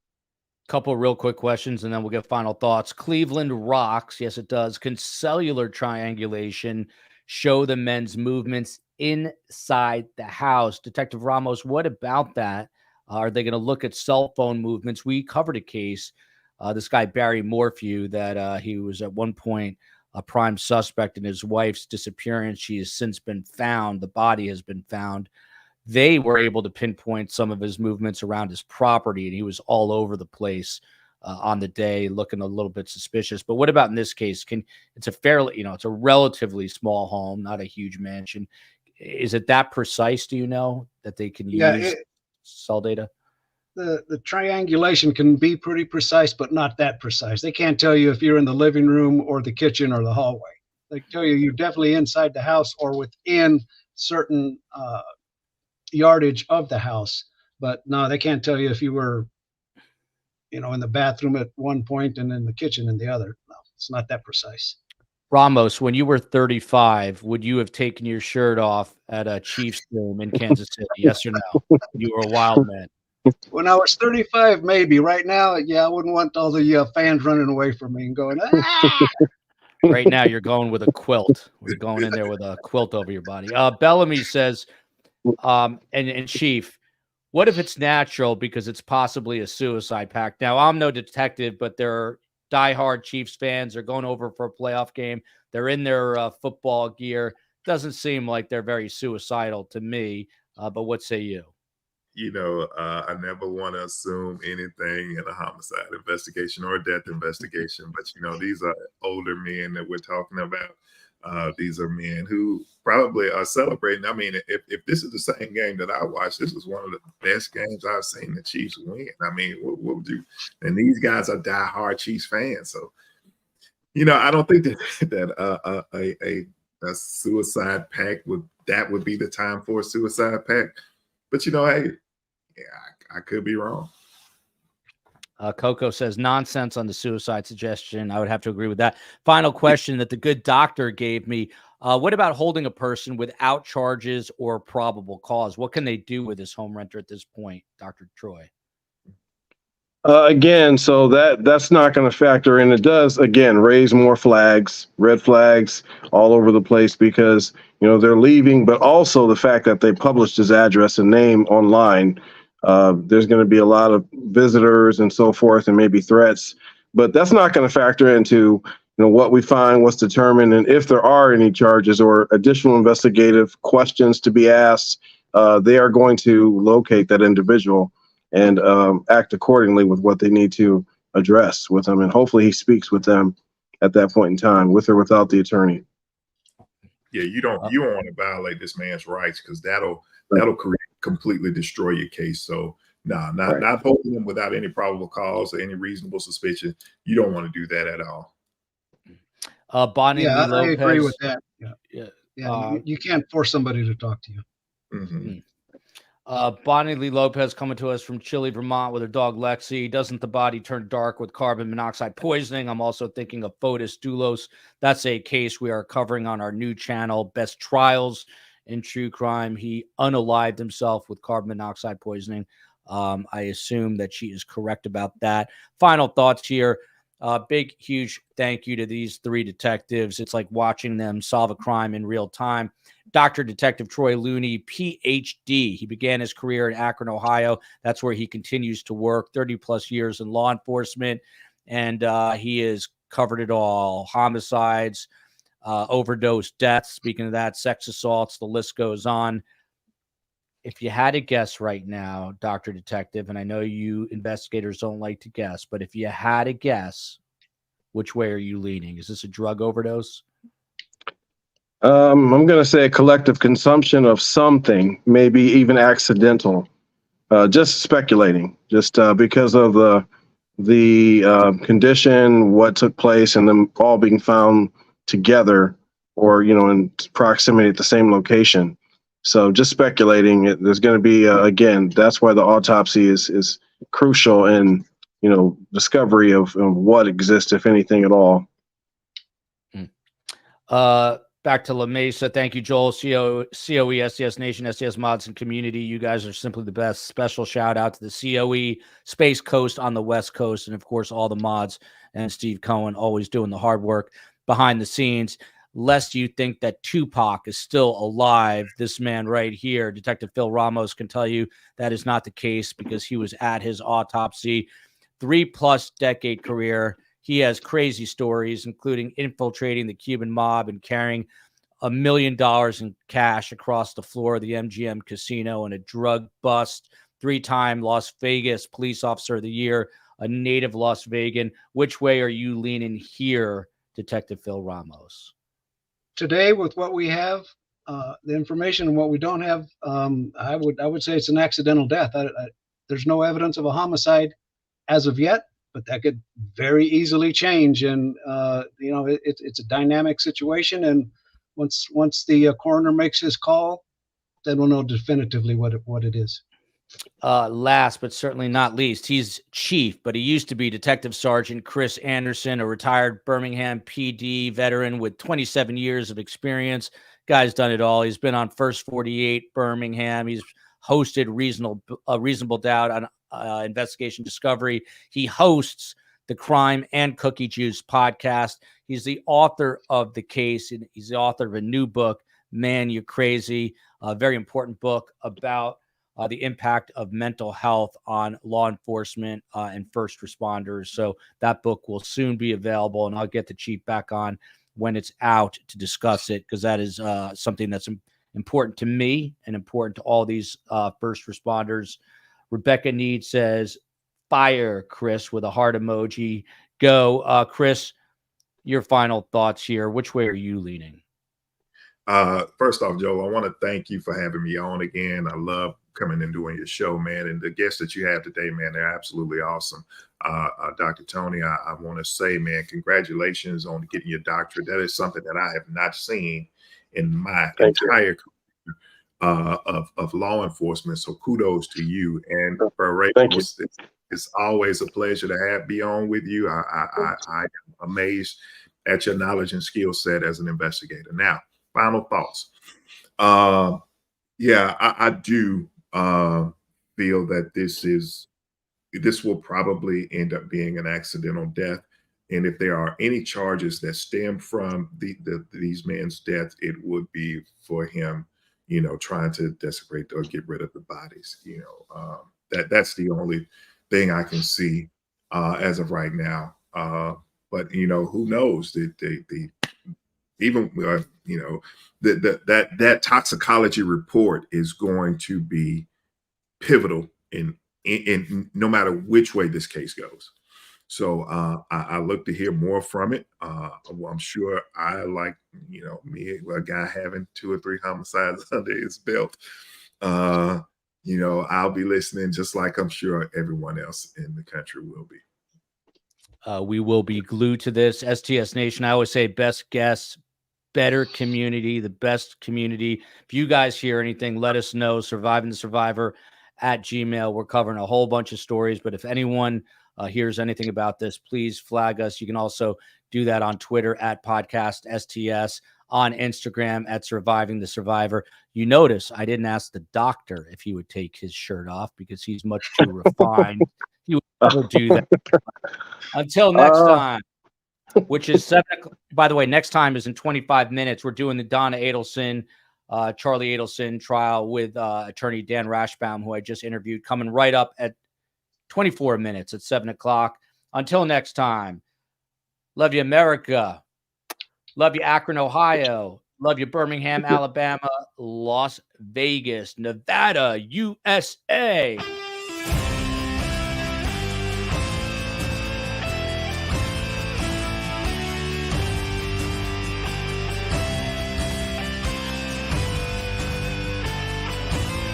Couple real quick questions, and then we'll get final thoughts. Cleveland rocks. Yes, it does. Can cellular triangulation show the men's movements inside the house? Detective Ramos, what about that? Are they going to look at cell phone movements? We covered a case, this guy Barry Morphew, that he was at one point a prime suspect in his wife's disappearance. She has since been found. The body has been found. They were able to pinpoint some of his movements around his property, and he was all over the place on the day, looking a little bit suspicious. But what about in this case? It's a fairly, it's a relatively small home, not a huge mansion. Is it that precise? Do you know that they can use cell data? The triangulation can be pretty precise, but not that precise. They can't tell you if you're in the living room or the kitchen or the hallway. They tell you you're definitely inside the house or within certain yardage of the house. But no, they can't tell you if you were, in the bathroom at one point and in the kitchen in the other. No, it's not that precise. Ramos, when you were 35, would you have taken your shirt off at a Chiefs game in Kansas City? Yes or no? You were a wild man. When I was 35, maybe. Right now, I wouldn't want all the fans running away from me and going, ah! Right now, you're going with a quilt. We're going in there with a quilt over your body. Bellamy says, and Chief, what if it's natural because it's possibly a suicide pact? Now, I'm no detective, but there are diehard Chiefs fans. They're going over for a playoff game. They're in their football gear. Doesn't seem like they're very suicidal to me. But what say you? I never want to assume anything in a homicide investigation or a death investigation. But, these are older men that we're talking about. These are men who probably are celebrating. I mean, if this is the same game that I watched, this is one of the best games I've seen the Chiefs win. I mean, what would you? And these guys are diehard Chiefs fans. So, I don't think that a suicide pact would be the time for a suicide pact. But, hey, I could be wrong. Coco says nonsense on the suicide suggestion. I would have to agree with that. Final question that the good doctor gave me. What about holding a person without charges or probable cause? What can they do with this home renter at this point, Dr. Troy? Again, so that's not going to factor in. It does, again, raise more flags, red flags all over the place because, they're leaving, but also the fact that they published his address and name online. There's going to be a lot of visitors and so forth and maybe threats, but that's not going to factor into, what we find, what's determined, and if there are any charges or additional investigative questions to be asked, they are going to locate that individual and act accordingly with what they need to address with them. And hopefully he speaks with them at that point in time, with or without the attorney. Yeah, you don't want to violate this man's rights because that'll completely destroy your case. So No, Right. not holding them without any probable cause or any reasonable suspicion. You don't want to do that at all. Bonnie Yeah, Lee I agree with Lopez. that. Yeah, Yeah. yeah. You can't force somebody to talk to you. Mm-hmm. Bonnie Lee Lopez coming to us from Chile, Vermont with her dog Lexi. Doesn't the body turn dark with carbon monoxide poisoning? I'm also thinking of Fotis Doulos. That's a case we are covering on our new channel, Best Trials in True Crime. He unalived himself with carbon monoxide poisoning. I assume that she is correct about that. Final thoughts here. Big, huge thank you to these three detectives. It's like watching them solve a crime in real time. Dr. Detective Troy Looney, PhD. He began his career in Akron, Ohio. That's where he continues to work, 30 plus years in law enforcement. And he has covered it all: homicides, overdose deaths. Speaking of that, sex assaults, the list goes on. If you had to guess right now, Dr. Detective, and I know you investigators don't like to guess, but if you had to guess, which way are you leaning? Is this a drug overdose? I'm going to say a collective consumption of something, maybe even accidental. Just speculating, just because of the condition, what took place, and them all being found together, or in proximity at the same location. So just speculating. There's going to be again. That's why the autopsy is crucial in discovery of what exists, if anything at all. Back to La Mesa. Thank you, Joel, COE, SDS Nation, SDS Mods, and community. You guys are simply the best. Special shout out to the COE, Space Coast on the West Coast, and of course, all the mods and Steve Cohen always doing the hard work behind the scenes. Lest you think that Tupac is still alive, this man right here, Detective Phil Ramos, can tell you that is not the case because he was at his autopsy. 3+ decade career. He has crazy stories, including infiltrating the Cuban mob and carrying $1 million in cash across the floor of the MGM casino in a drug bust. 3-time Las Vegas Police Officer of the Year, a native Las Vegan. Which way are you leaning here, Detective Phil Ramos? Today, with what we have, the information and what we don't have, I would say it's an accidental death. There's no evidence of a homicide as of yet, but that could very easily change. And it's a dynamic situation. And once the coroner makes his call, then we'll know definitively what it is. Last but certainly not least, he's chief, but he used to be Detective Sergeant Chris Anderson, a retired Birmingham PD veteran with 27 years of experience. Guy's done it all. He's been on First 48 Birmingham. He's hosted Reasonable Doubt on Investigation Discovery. He hosts the Crime and Cookie Juice podcast. He's the author of The Case, and he's the author of a new book, Man, You Crazy, a very important book about the impact of mental health on law enforcement and first responders. So that book will soon be available, and I'll get the chief back on when it's out to discuss it, because that is something that's important to me and important to all these first responders. Rebecca Need says, fire, Chris, with a heart emoji. Go, Chris, your final thoughts here. Which way are you leaning? First off, Joel, I want to thank you for having me on again. I love coming and doing your show, man. And the guests that you have today, man, they're absolutely awesome. Dr. Tony, I want to say, man, congratulations on getting your doctorate. That is something that I have not seen in my entire career of law enforcement. So kudos to you. And for Rachel, it's always a pleasure to be on with you. I'm amazed at your knowledge and skill set as an investigator. Now, final thoughts. I do feel that this will probably end up being an accidental death. And if there are any charges that stem from these men's death, it would be for him, trying to desecrate or get rid of the bodies. That's the only thing I can see as of right now. But who knows? That toxicology report is going to be pivotal in no matter which way this case goes. So I look to hear more from it. I'm sure like me, a guy having 2 or 3 homicides under his belt. I'll be listening, just like I'm sure everyone else in the country will be. We will be glued to this. STS Nation, I always say best guests, better community, the best community. If you guys hear anything, let us know. Surviving the Survivor at Gmail. We're covering a whole bunch of stories, but if anyone hears anything about this, please flag us. You can also do that on Twitter at Podcast STS, on Instagram at Surviving the Survivor. You notice I didn't ask the doctor if he would take his shirt off because he's much too refined. He would never do that. Until next time, which is 7 o'clock. By the way, next time is in 25 minutes. We're doing the Donna Adelson, Charlie Adelson trial with attorney Dan Rashbaum, who I just interviewed, coming right up at 24 minutes at 7 o'clock. Until next time, love you, America. Love you, Akron, Ohio. Love you, Birmingham, Alabama, Las Vegas, Nevada, USA.